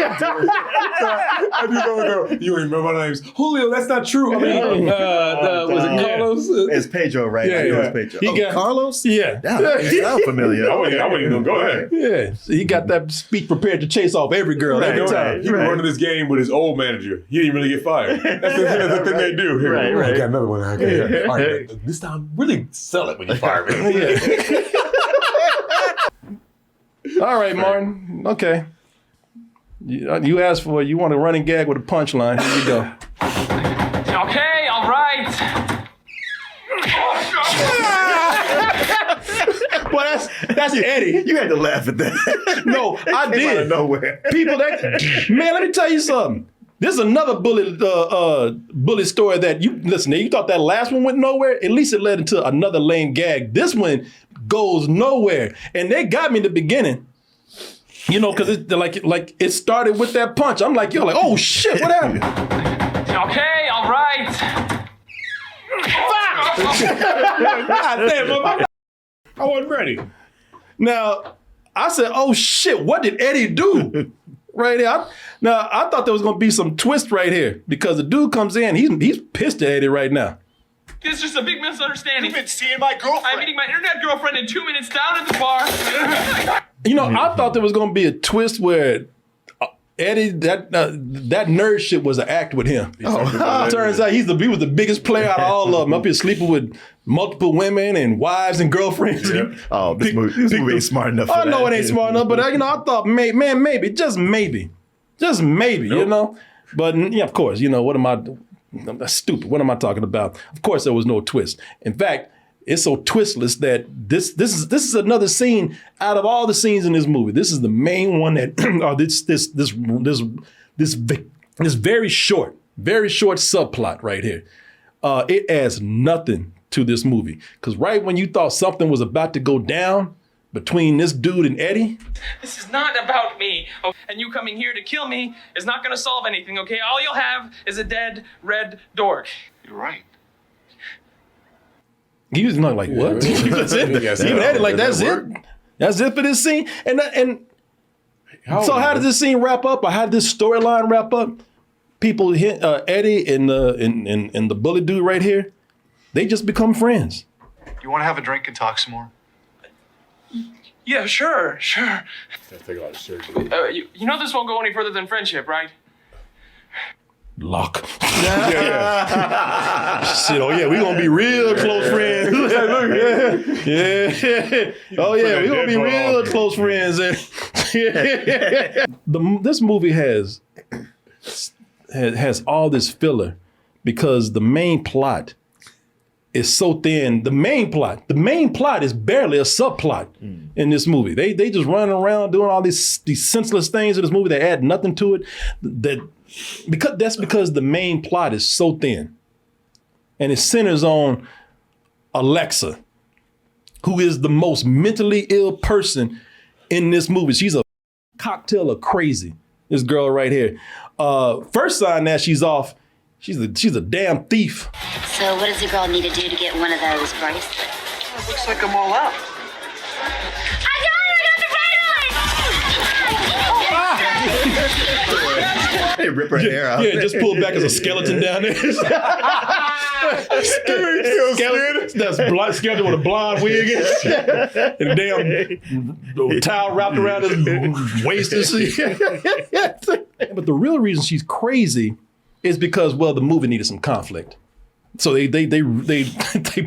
do know. You ain't remember my name's Julio. That's not true. I mean, was it Carlos? It's Pedro, right? I know it's Pedro. Carlos? Yeah. That sounds familiar. I wouldn't even go ahead. Yeah. So he got that speech prepared to chase off every girl every time. He was running this game with his old manager. He didn't really get fired. That's the thing they do. Here, right. I got another one. All right, this time, really sell it when you fire me. Yeah. All right, Martin. Okay. You asked for it. You want a running gag with a punchline. Here you go. Okay, all right. Well, that's Eddie. You had to laugh at that. No, I did. Out of nowhere. People man, let me tell you something. This is another bullet story that you listen. You thought that last one went nowhere. At least it led into another lame gag. This one goes nowhere, and they got me in the beginning. You know, because it's like it started with that punch. I'm like, oh shit, what happened? Okay, all right. God damn, I wasn't ready. Now I said, oh shit, what did Eddie do? Right there. Now, I thought there was going to be some twist right here because the dude comes in, he's pissed at Eddie right now. It's just a big misunderstanding. You've been seeing my girlfriend. I'm meeting my internet girlfriend in 2 minutes down at the bar. You know, I thought there was going to be a twist where Eddie, that nerd shit was an act with him. Turns out he was the biggest player out of all of them, up here sleeping with multiple women and wives and girlfriends. Yeah. Oh, this movie ain't smart enough for I that. know it ain't smart enough, but I thought, maybe, just maybe, you know. But yeah, of course, what am I? That's stupid. What am I talking about? Of course, there was no twist. In fact, it's so twistless that this is another scene out of all the scenes in this movie. This is the main one that this very short subplot right here. It adds nothing to this movie. Because right when you thought something was about to go down between this dude and Eddie, this is not about me. Oh, and you coming here to kill me is not going to solve anything, okay? All you'll have is a dead red dork. You're right. he was not like, what? That's it. Even Eddie, like, that's it. That's it for this scene. And so how did this scene wrap up? Or how did this storyline wrap up? People hit Eddie and the bully dude right here. They just become friends. You want to have a drink and talk some more? Yeah, sure. Take a lot of shit. You know this won't go any further than friendship, right? Lock. Yeah. Shit, oh yeah, we gonna be real close friends. Yeah. Oh yeah, we gonna be real close friends. This movie has all this filler because the main plot is so thin. The main plot is barely a subplot in this movie. They just running around doing all these senseless things in this movie that add nothing to it. Because the main plot is so thin, and it centers on Alexa, who is the most mentally ill person in this movie. She's a cocktail of crazy. This girl right here. First sign that she's off. She's a damn thief. So what does the girl need to do to get one of those bracelets? It looks like I'm all out. They rip her hair out. Yeah, just pull back as a skeleton down there. That's skeleton with a blonde wig and a damn towel wrapped around his waist and shit. But the real reason she's crazy is because, well, the movie needed some conflict. So they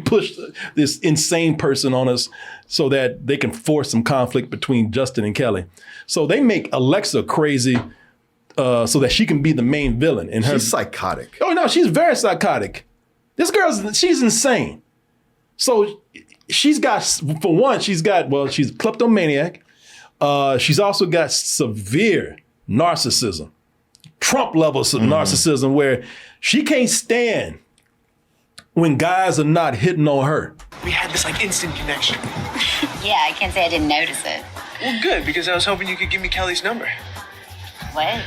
pushed this insane person on us so that they can force some conflict between Justin and Kelly. So they make Alexa crazy so that she can be the main villain. And she's psychotic. Oh no, she's very psychotic. This she's insane. So she's a kleptomaniac. She's also got severe narcissism, Trump levels of narcissism, where she can't stand when guys are not hitting on her. We had this like instant connection. Yeah, I can't say I didn't notice it. Well, good, because I was hoping you could give me Kelly's number. What?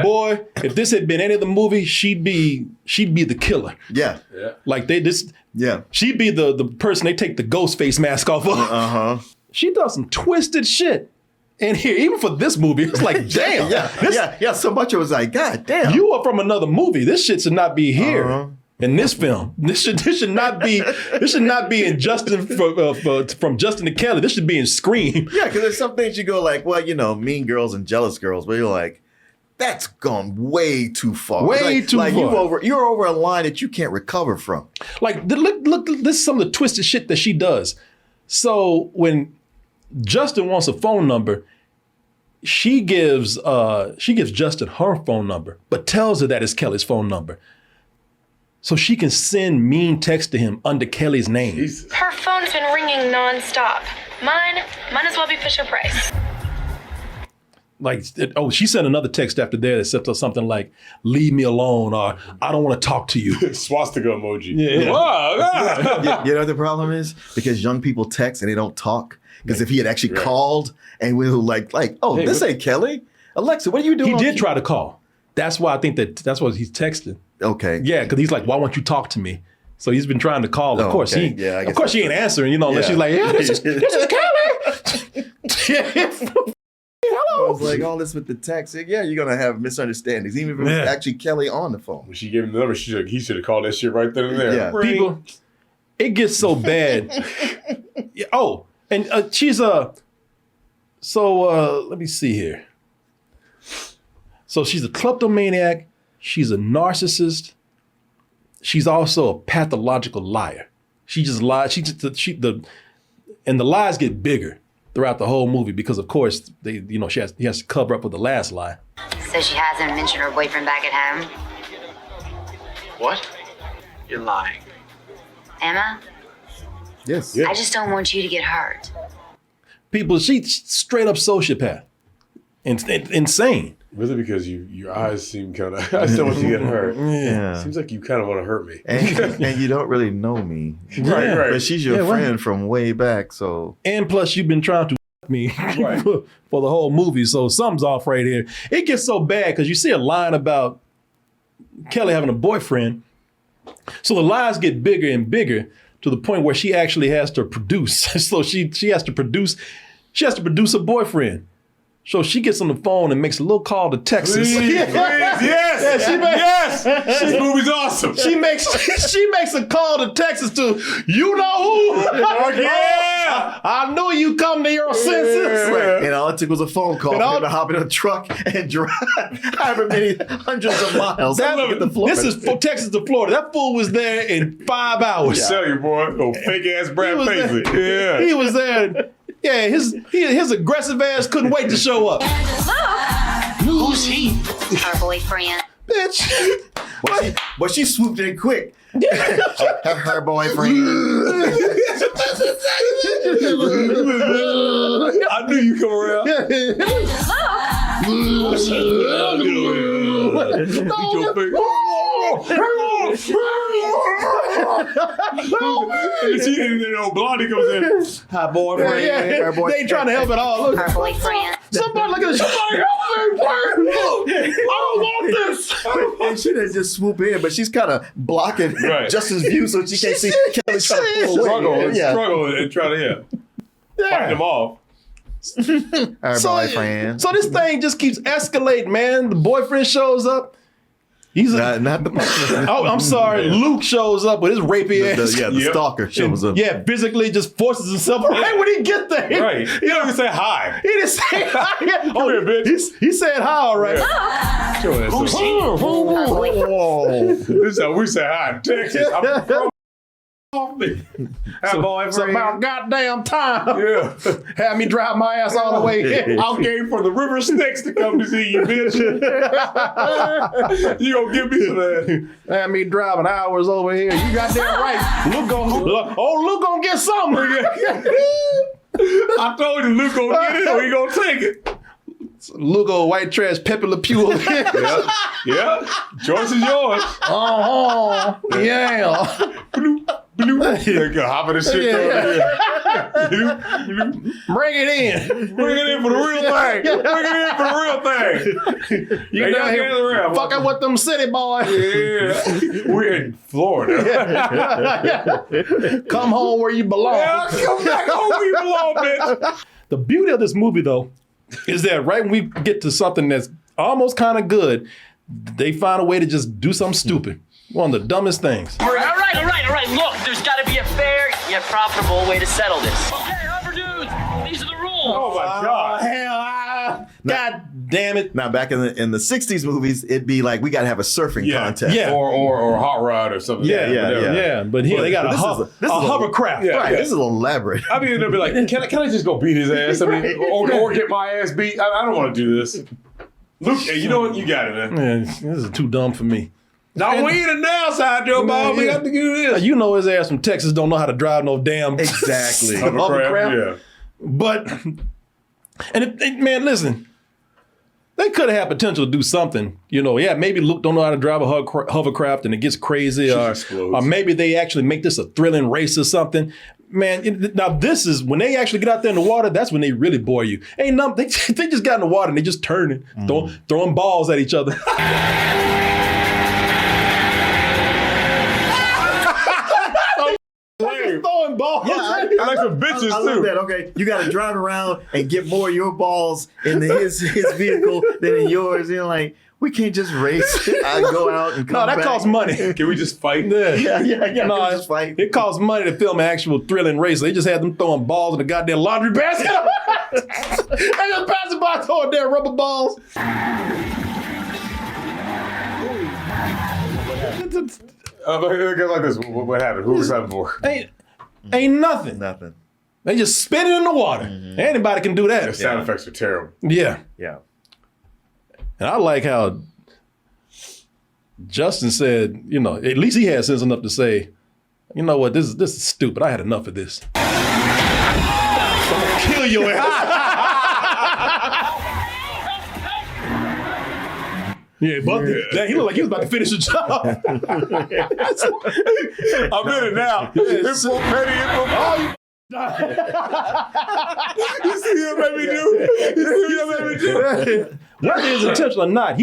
Boy, if this had been any other movie, she'd be the killer. Yeah. Like she'd be the person they take the ghost face mask off of. She does some twisted shit. And here, even for this movie, it's like, damn. Yeah. So much it was like, God damn. You are from another movie. This shit should not be here. In this film, this should not be in Justin from Justin to Kelly. This should be in Scream. Yeah, because there's some things you go like, well, Mean Girls and Jealous Girls, where you're like, that's gone way too far. Way too far. You're over a line that you can't recover from. Like, look, this is some of the twisted shit that she does. So when Justin wants a phone number, she gives Justin her phone number, but tells her that it's Kelly's phone number. So she can send mean texts to him under Kelly's name. Her phone's been ringing nonstop. Mine might as well be Fisher Price. Like, she sent another text after there that said something like, leave me alone, or I don't want to talk to you. Swastika emoji. Yeah. Wow. You know what the problem is? Because young people text and they don't talk. Because if he had actually called and we were like, oh, hey, this ain't Kelly. Alexa, what are you doing? He did try to call. That's why I think that's what he's texting. Okay. Yeah, because he's like, why won't you talk to me? So he's been trying to call. Of course, she ain't answering, unless she's like, yeah, this is Kelly. Hello. I was like, all this with the text. Yeah, you're going to have misunderstandings, even if it was actually Kelly on the phone. When she gave him the number, he should have called that shit right then and there. Yeah. People, it gets so bad. And she's let me see here. So she's a kleptomaniac. She's a narcissist. She's also a pathological liar. She just lies. And the lies get bigger throughout the whole movie because, of course, he has to cover up for the last lie. So she hasn't mentioned her boyfriend back at home? What? You're lying. Emma? Yes. I just don't want you to get hurt. People, she's straight up sociopath. Insane. Really, because your eyes seem kind of. I still want you to get hurt. Yeah. Seems like you kind of want to hurt me. And you don't really know me. Right. But she's your friend from way back, so. And plus, you've been trying to me for the whole movie, so something's off right here. It gets so bad because you see a line about Kelly having a boyfriend. So the lies get bigger and bigger to the point where she actually has to produce. So she has to produce a boyfriend. So she gets on the phone and makes a little call to Texas. Yes. This movie's awesome. She makes a call to Texas to you know who. I knew you come to your senses. Right. And all it took was a phone call for him to hop in a truck and drive however many hundreds of miles to get to Florida. This is from Texas to Florida. That fool was there in 5 hours. I tell you, boy, no fake ass Brad Paisley. Yeah, he was there. Yeah, his aggressive ass couldn't wait to show up. Who's he? Our boyfriend. Bitch. But she swooped in quick. Her boyfriend. I knew you come around. Blondie comes in. Her boyfriend. Her boyfriend. They ain't trying to help at all. Look. Our boyfriend. Somebody look at this. Somebody help me. I don't want this. And she didn't just swoop in, but she's kind of blocking Justin's view so she can't see Kelly trying to pull away. Struggle and try to fight them off. Her boyfriend. So this thing just keeps escalating, man. The boyfriend shows up. He's not the oh, I'm sorry. Luke shows up with his rapey ass. The stalker shows up. Yeah, physically just forces himself right when he get there. Right. He don't even say hi. He didn't say hi. Come here, bitch. He said hi, all right. Who's he? This is how we say hi in Texas. I'm from me. It's about goddamn time. Yeah. Have me drive my ass all the way here. I came from the River Styx to come to see you, bitch. You gonna give me some of that? Have me driving hours over here. You goddamn right. Luke gonna get something. I told you Luke gonna get it or he gonna take it. Luke old white trash Pepe Le Pew over here. Yeah. Choice is yours. Yeah. Hop in this shit over here. Bring it in. Bring it in for the real thing. Bring it in for the real thing. You down here fucking with them city boys. Yeah. We're in Florida. Come home where you belong. Yeah, come back home where you belong, bitch. The beauty of this movie, though, is that right when we get to something that's almost kind of good, they find a way to just do something stupid. One of the dumbest things. All right. Look, there's got to be a fair yet profitable way to settle this. Okay, Hopper dudes, these are the rules. Oh my God. God damn it. Now back in the 60s movies, it'd be like we gotta have a surfing contest. Yeah. Or hot rod or something. Yeah. But here they got a hovercraft. Yeah, This is a little elaborate. I mean, they'll be like, can I just go beat his ass? I mean, or get my ass beat? I don't want to do this. Luke, you know what? You got it, man. Man, this is too dumb for me. Now we in the now side, Joe Bob. We got to do this. You know his ass from Texas don't know how to drive no damn Exactly. hovercraft. Yeah. But man, listen, they could have had potential to do something. You know, maybe Luke don't know how to drive a hovercraft and it gets crazy, or maybe they actually make this a thrilling race or something. Man, now this is when they actually get out there in the water. That's when they really bore you. Ain't nothing. They just got in the water and they just turning, throwing balls at each other. Throwing balls. Yeah, I like some bitches I love too. that. Okay, you got to drive around and get more of your balls in his vehicle than in yours. You're like, we can't just race. I go out and come back. No, that costs money. Can we just fight? Yeah. No, just fight. It costs money to film an actual thrilling race. They just had them throwing balls in the goddamn laundry basket. They just passing by throwing their rubber balls. Like this. What happened? Who was that for? Ain't nothing. Nothing. They just spin it in the water. Anybody can do that. The sound effects are terrible. Yeah. Yeah. And I like how Justin said, you know, at least he had sense enough to say, you know what, this is stupid. I had enough of this. I'm gonna kill your ass. Yeah, but he looked like he was about to finish the job. I'm in it now. It's for petty. You see what made me do? You see what made me do? Whether it's intentional or not, I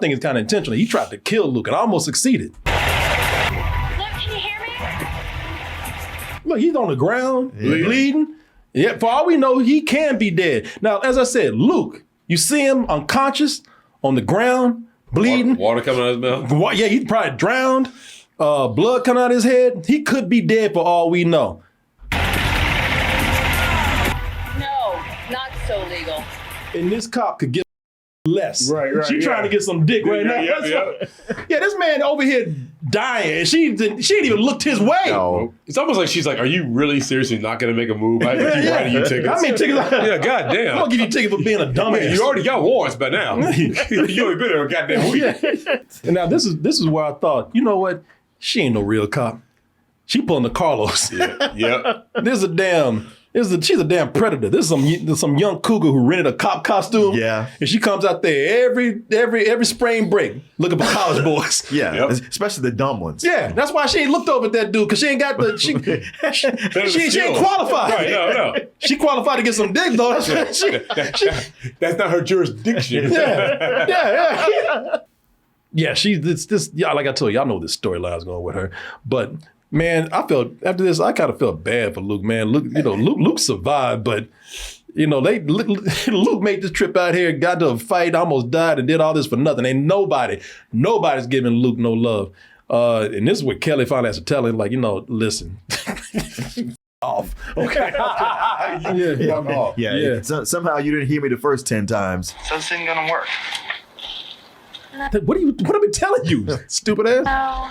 think it's kind of intentional. He tried to kill Luke and almost succeeded. Luke, can you hear me? Look, he's on the ground, bleeding. Yeah, for all we know, he can be dead. Now, as I said, Luke, you see him unconscious on the ground, bleeding. Water coming out of his mouth. Yeah, he's probably drowned. Blood coming out of his head. He could be dead for all we know. No, not so legal. And this cop could get less. Right. She trying to get some dick right now. Yeah, this man over here dying, and she didn't even looked his way. No. It's almost like she's like, "Are you really seriously not going to make a move? I have to keep writing you tickets." I mean, tickets. Yeah, goddamn. I'm gonna give you a ticket for being a dumbass. Yeah, you already got warrants by now. You only been there a goddamn week. And now this is where I thought, you know what? She ain't no real cop. She pulling the Carlos. Yeah. She's a damn predator. This is some young cougar who rented a cop costume. Yeah. And she comes out there every spring break looking for college boys. Yeah. Yep. Especially the dumb ones. Yeah. That's why she ain't looked over at that dude, because she ain't got the she ain't qualified. Right, no. She qualified to get some dick though. That's not her jurisdiction. Yeah. Yeah, like I told you, y'all know this storyline's going with her. But man, I felt after this, I kind of felt bad for Luke, man. Luke survived, but Luke made this trip out here, got to a fight, almost died, and did all this for nothing. Ain't nobody's giving Luke no love. And this is what Kelly finally has to tell him, like, listen. Off. Okay. Yeah. So, somehow you didn't hear me the first 10 times. So this ain't gonna work. What have I been telling you, stupid ass? No,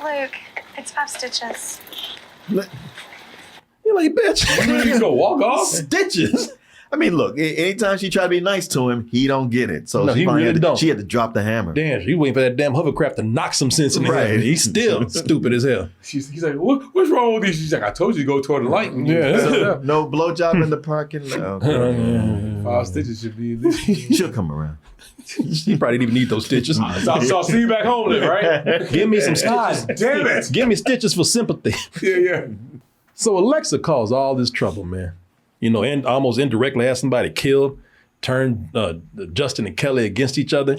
Luke, it's 5 stitches. You're like, bitch. You really gonna walk off? Stitches? I mean, look, anytime she tried to be nice to him, he don't get it. So No, he really don't. She had to drop the hammer. Damn, she waiting for that damn hovercraft to knock some sense in his head. He's still stupid as hell. He's like, what's wrong with these? She's like, I told you to go toward the light. So, no blowjob in the parking lot. Okay. 5 stitches should be. She'll come around. He probably didn't even need those stitches. So I'll see you back home then, right? Give me some stitches. Damn it. Give me stitches for sympathy. Yeah. So Alexa caused all this trouble, man. And almost indirectly had somebody killed, turned Justin and Kelly against each other.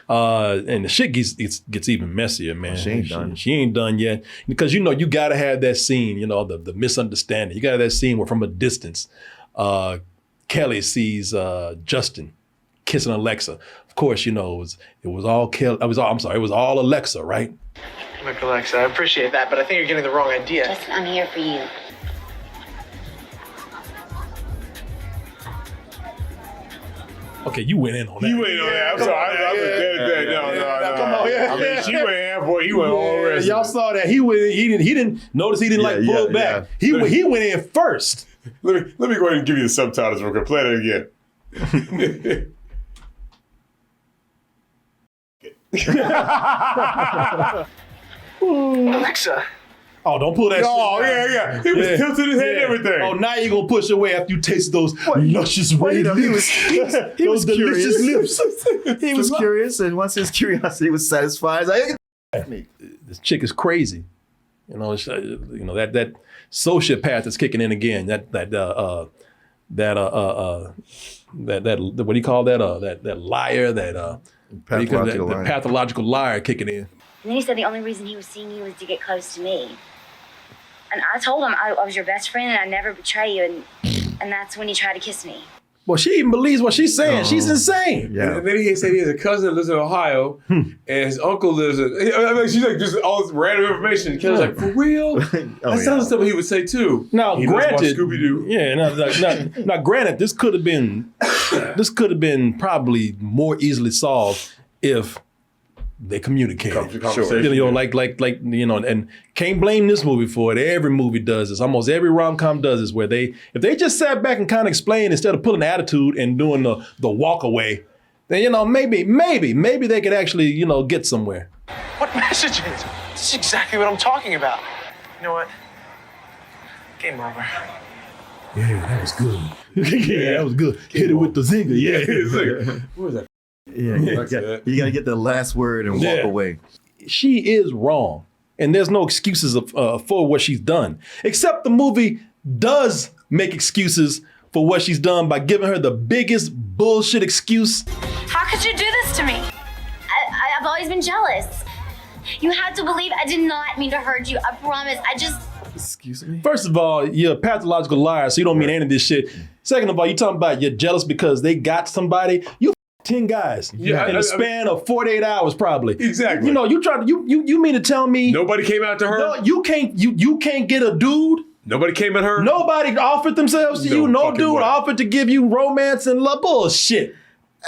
And the shit gets even messier, man. She ain't done. She ain't done yet. Because, you got to have that scene, the misunderstanding. You got to have that scene where from a distance, Kelly sees Justin kissing Alexa. Of course, it was all Kelly. It was all Alexa, right? Look, Alexa, I appreciate that, but I think you're getting the wrong idea. Justin, I'm here for you. Okay, you went in on that. You went in on that. I'm sorry. No. Come on, yeah. I mean, she went halfway. He went all the rest. Y'all saw that. He didn't notice he didn't pull back. Yeah. He went in first. Let me go ahead and give you the subtitles real quick. Play that again. Alexa. Oh, don't pull that shit. Oh, yeah. He was tilting his head and everything. Oh, now you're going to push away after you taste those luscious red lips. He was delicious curious. lips. He was curious, and once his curiosity was satisfied, this chick is crazy. That sociopath is kicking in again. That what do you call that? That liar, that pathological liar kicking in. And then he said the only reason he was seeing you was to get close to me. And I told him I was your best friend and I'd never betray you. And that's when he tried to kiss me. Well, she even believes what she's saying. She's insane. Yeah. And then he said he has a cousin that lives in Ohio, and his uncle lives in. She's like just all this random information. And Kelly's like, for real? That sounds like something he would say too. Now, granted, Scooby-Doo. Yeah. Now, granted, this could have been probably more easily solved if they communicate. And can't blame this movie for it. Every movie does this. Almost every rom-com does this, where if they just sat back and kind of explained instead of pulling attitude and doing the walk away, then maybe they could actually get somewhere. What messages? This is exactly what I'm talking about. You know what? Game over. Yeah, that was good. Yeah, that was good. Hit it with the zinger. Yeah. What was that? Yeah, you got to get the last word and walk away. She is wrong, and there's no excuses for what she's done. Except the movie does make excuses for what she's done by giving her the biggest bullshit excuse. How could you do this to me? I've always been jealous. You have to believe I did not mean to hurt you. I promise. Excuse me? First of all, you're a pathological liar, so you don't mean any of this shit. Second of all, you talking about you're jealous because they got somebody. You 10 guys in the span of 48 hours, probably. Exactly. You know, you mean to tell me nobody came out to her? No, you can't get a dude. Nobody came at her? Nobody offered themselves to you. No dude offered to give you romance and love. Bullshit.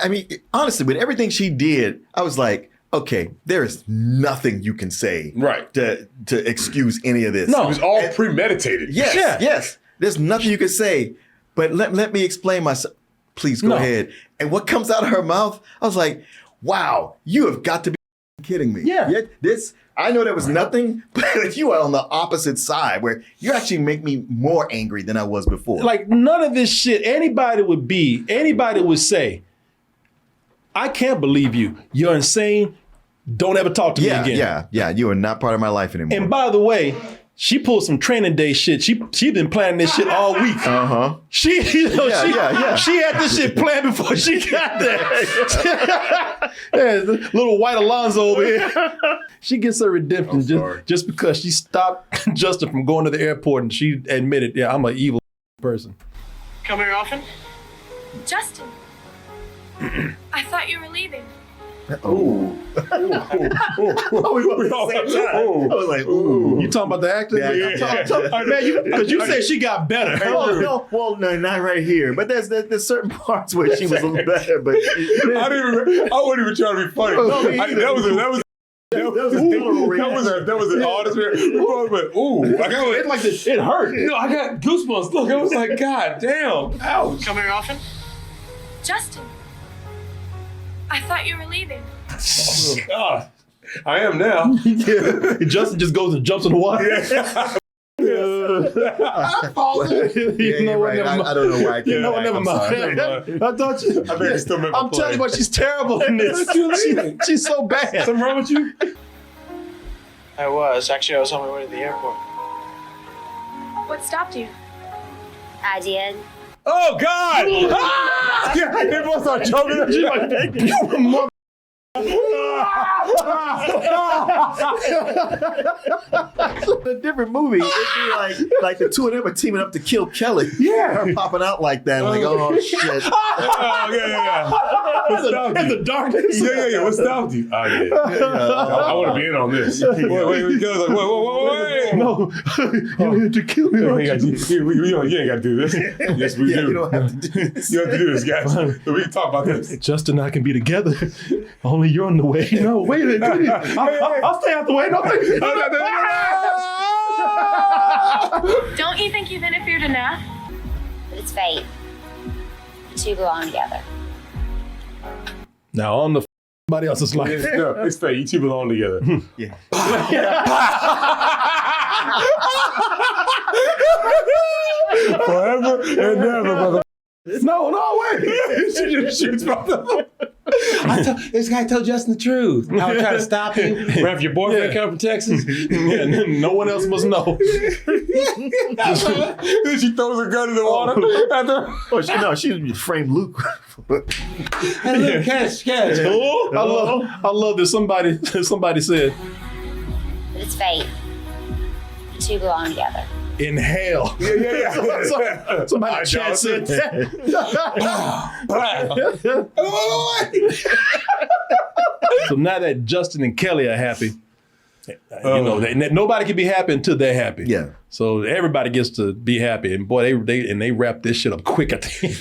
I mean, honestly, with everything she did, I was like, okay, there is nothing you can say to excuse any of this. No, it was all premeditated. Yes. There's nothing you can say. But let me explain myself. Please go ahead. And what comes out of her mouth, I was like, wow, you have got to be kidding me. Yeah. I know there was nothing, but you are on the opposite side where you actually make me more angry than I was before. Like none of this shit, anybody would say, I can't believe you. You're insane. Don't ever talk to me again. Yeah. You are not part of my life anymore. And by the way, she pulled some training day shit. She been planning this shit all week. She had this shit planned before she got there. Little white Alonzo over here. She gets her redemption just because she stopped Justin from going to the airport and she admitted, yeah, I'm an evil person. Come here often? Justin, I thought you were leaving. Ooh. I was like, ooh. You talking about the actor? Because you said she got better. No, not right here. But there's certain parts where she was a little better. But I wasn't even trying to be funny. That was an honest. It hurt. No, I got goosebumps. Look, I was like, God damn. Ouch. Come here often? Justin, I thought you were leaving. Oh, God. I am now. Justin just goes and jumps in the water. I don't know why I can't. Never mind. I thought you. I bet you still remember. I'm telling you what, she's terrible in this. She's so bad. Something wrong with you? I was on my way to the airport. What stopped you? I did. Oh God! They both start choking. A different movie. It'd be like the two of them are teaming up to kill Kelly. Yeah, her popping out like that. Like, oh shit. What stopped you? In the darkness. Yeah. What stopped you? Oh yeah. I want to be in on this. Wait. No, you had to kill me. You ain't got to do this. Yes, we do. You don't have to do this. You have to do this, guys. So we can talk about this. Justin and I can be together. Only you're in the way. No, wait a minute. I'll stay out the way. Don't you think you've interfered enough? But it's fate. The two belong together. Now on the somebody else's life. No, it's fate. You two belong together. Yeah. Forever and never, brother. No, wait. She just shoots brother. This guy told Justin the truth. I was trying to stop him. If your boyfriend come from Texas, no one else must know. Then she throws a gun in the water. She framed Luke. Hey, look, catch. I love that somebody said, But it's fate. The two belong together. In hell. Yeah. Somebody chat said that. So now that Justin and Kelly are happy, nobody can be happy until they're happy. Yeah. So everybody gets to be happy, and boy, they wrap this shit up quick. I think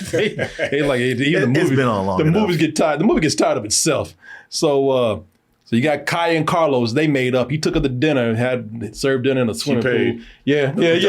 they like even the movie. It's been on long The enough. movies get tired. The movie gets tired of itself. So you got Kaya and Carlos. They made up. He took her to dinner, had served dinner in a swimming pool. Yeah. And look,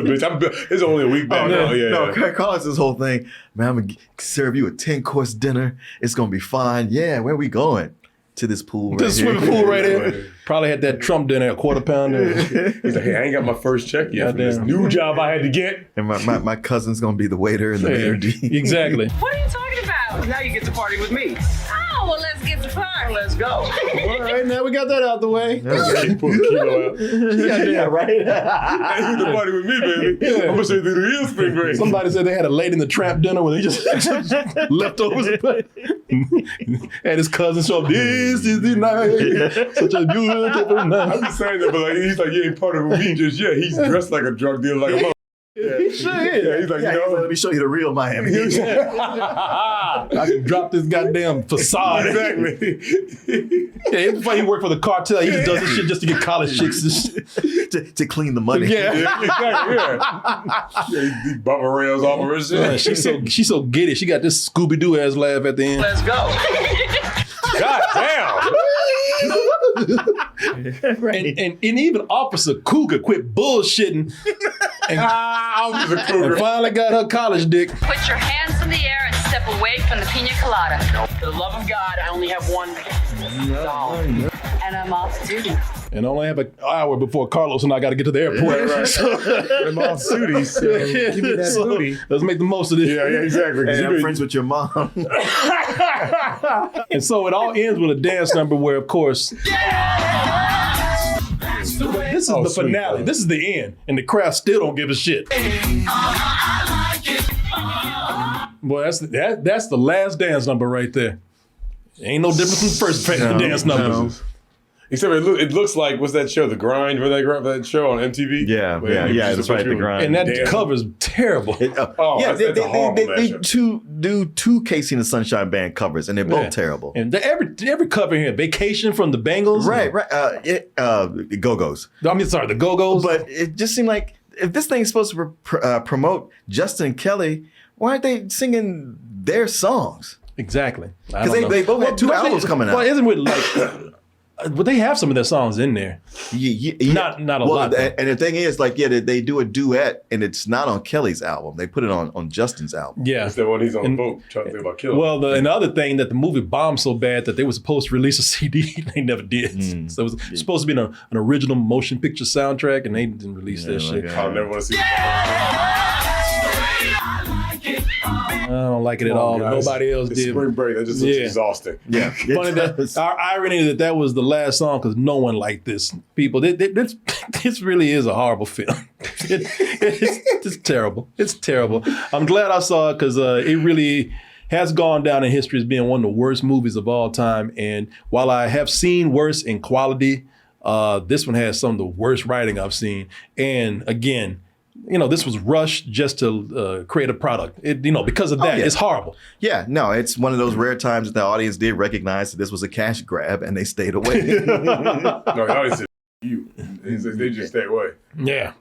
bitch, it's only a week back now. No, Carlos, this whole thing. Man, I'm gonna serve you a 10-course dinner. It's gonna be fine. Yeah, where we going? to this pool. To the swimming pool right there. Probably had that Trump dinner, a quarter pounder. He's like, hey, I ain't got my first check yet for this new job I had to get. And my cousin's gonna be the waiter and the maitre d'. Exactly. What are you talking about? Now you get to party with me. Oh, well, let's get to party. Let's go. All right, now we got that out the way. He pulled a kilo out. Yeah, right. Hey, you get to party with me, baby. I'm gonna show you the real spring break. Somebody said they had a Lady in the Tramp dinner where they just leftovers. And his cousin showed up, this is the night, such a beautiful night. I'm just saying that, but like, he's like, you ain't part of me just yet. He's dressed like a drug dealer, like a mother. Yeah. He sure is. Yeah, he's like, you know, let me show you the real Miami. I can drop this goddamn facade. Exactly. Yeah, it's funny. He worked for the cartel. He just does this shit just to get college chicks to clean the money. Yeah, exactly. Yeah, he bumping rails off of her shit. She's so giddy. She got this Scooby Doo ass laugh at the end. Let's go. God damn. And even Officer Cougar quit bullshitting and finally got her college dick. Put your hands in the air and step away from the pina colada. For the love of God, I only have one doll. And I'm off duty. And I only have an hour before Carlos and I got to get to the airport. Right. So, I'm off duty, so give me that booty. Let's make the most of this. Yeah, exactly. Hey, I'm friends with your mom. And so it all ends with a dance number where, of course, this is the finale. This is the end. And the crowd still don't give a shit. Boy, that's the last dance number right there. Ain't no difference from the first dance number. No. Except it looks like, what's that show, The Grind? Remember that show on MTV? Yeah, that's right, The Grind. And that cover's terrible. They do two Casey and the Sunshine Band covers, and they're both terrible. And every cover here, Vacation from the Bengals. Right. The Go-Go's. I mean, sorry, the Go-Go's. But it just seemed like, if this thing's supposed to promote Justin and Kelly, why aren't they singing their songs? Exactly. Because they both had two albums coming out. Well, isn't it like... But they have some of their songs in there. Yeah. Not a lot. And the thing is, like, they do a duet, and it's not on Kelly's album. They put it on Justin's album. Yeah. It's the one he's on the boat trying to think about killing. Well, and the other thing that the movie bombed so bad that they were supposed to release a CD, they never did. So it was supposed to be an original motion picture soundtrack, and they didn't release that shit. I'll never want to see I don't like it at all. Guys, Nobody else did. Spring break, that just looks exhausting. Yeah. Funny that our irony that was the last song because no one liked this. People, this really is a horrible film. It's terrible. It's terrible. I'm glad I saw it because it really has gone down in history as being one of the worst movies of all time. And while I have seen worse in quality, this one has some of the worst writing I've seen. And again, this was rushed just to create a product. Because of that, it's horrible. Yeah, no, it's one of those rare times that the audience did recognize that this was a cash grab and they stayed away. No, the audience said, you. They just stay away. Yeah.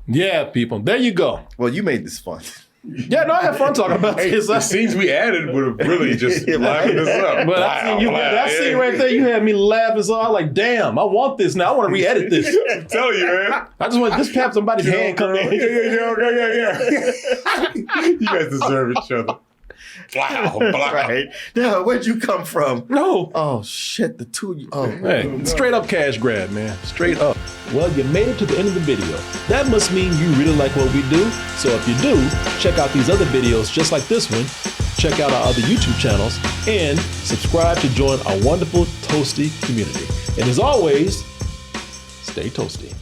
Yeah, people. There you go. Well, you made this fun. Yeah, no, I had fun talking about this. The scenes we added would have really just laughing this up. But that scene right there, you had me laughing, so I was like, damn, I want this now. I want to re-edit this. I'm telling you, man. I just want this have somebody's hand come in. Yeah. You guys deserve each other. Wow. Right. Yeah, where'd you come from? No. Oh, shit, the two of you. Oh, hey, straight up cash grab, man. Straight up. Well, you made it to the end of the video. That must mean you really like what we do. So if you do, check out these other videos just like this one. Check out our other YouTube channels and subscribe to join our wonderful Toasty community. And as always, stay toasty.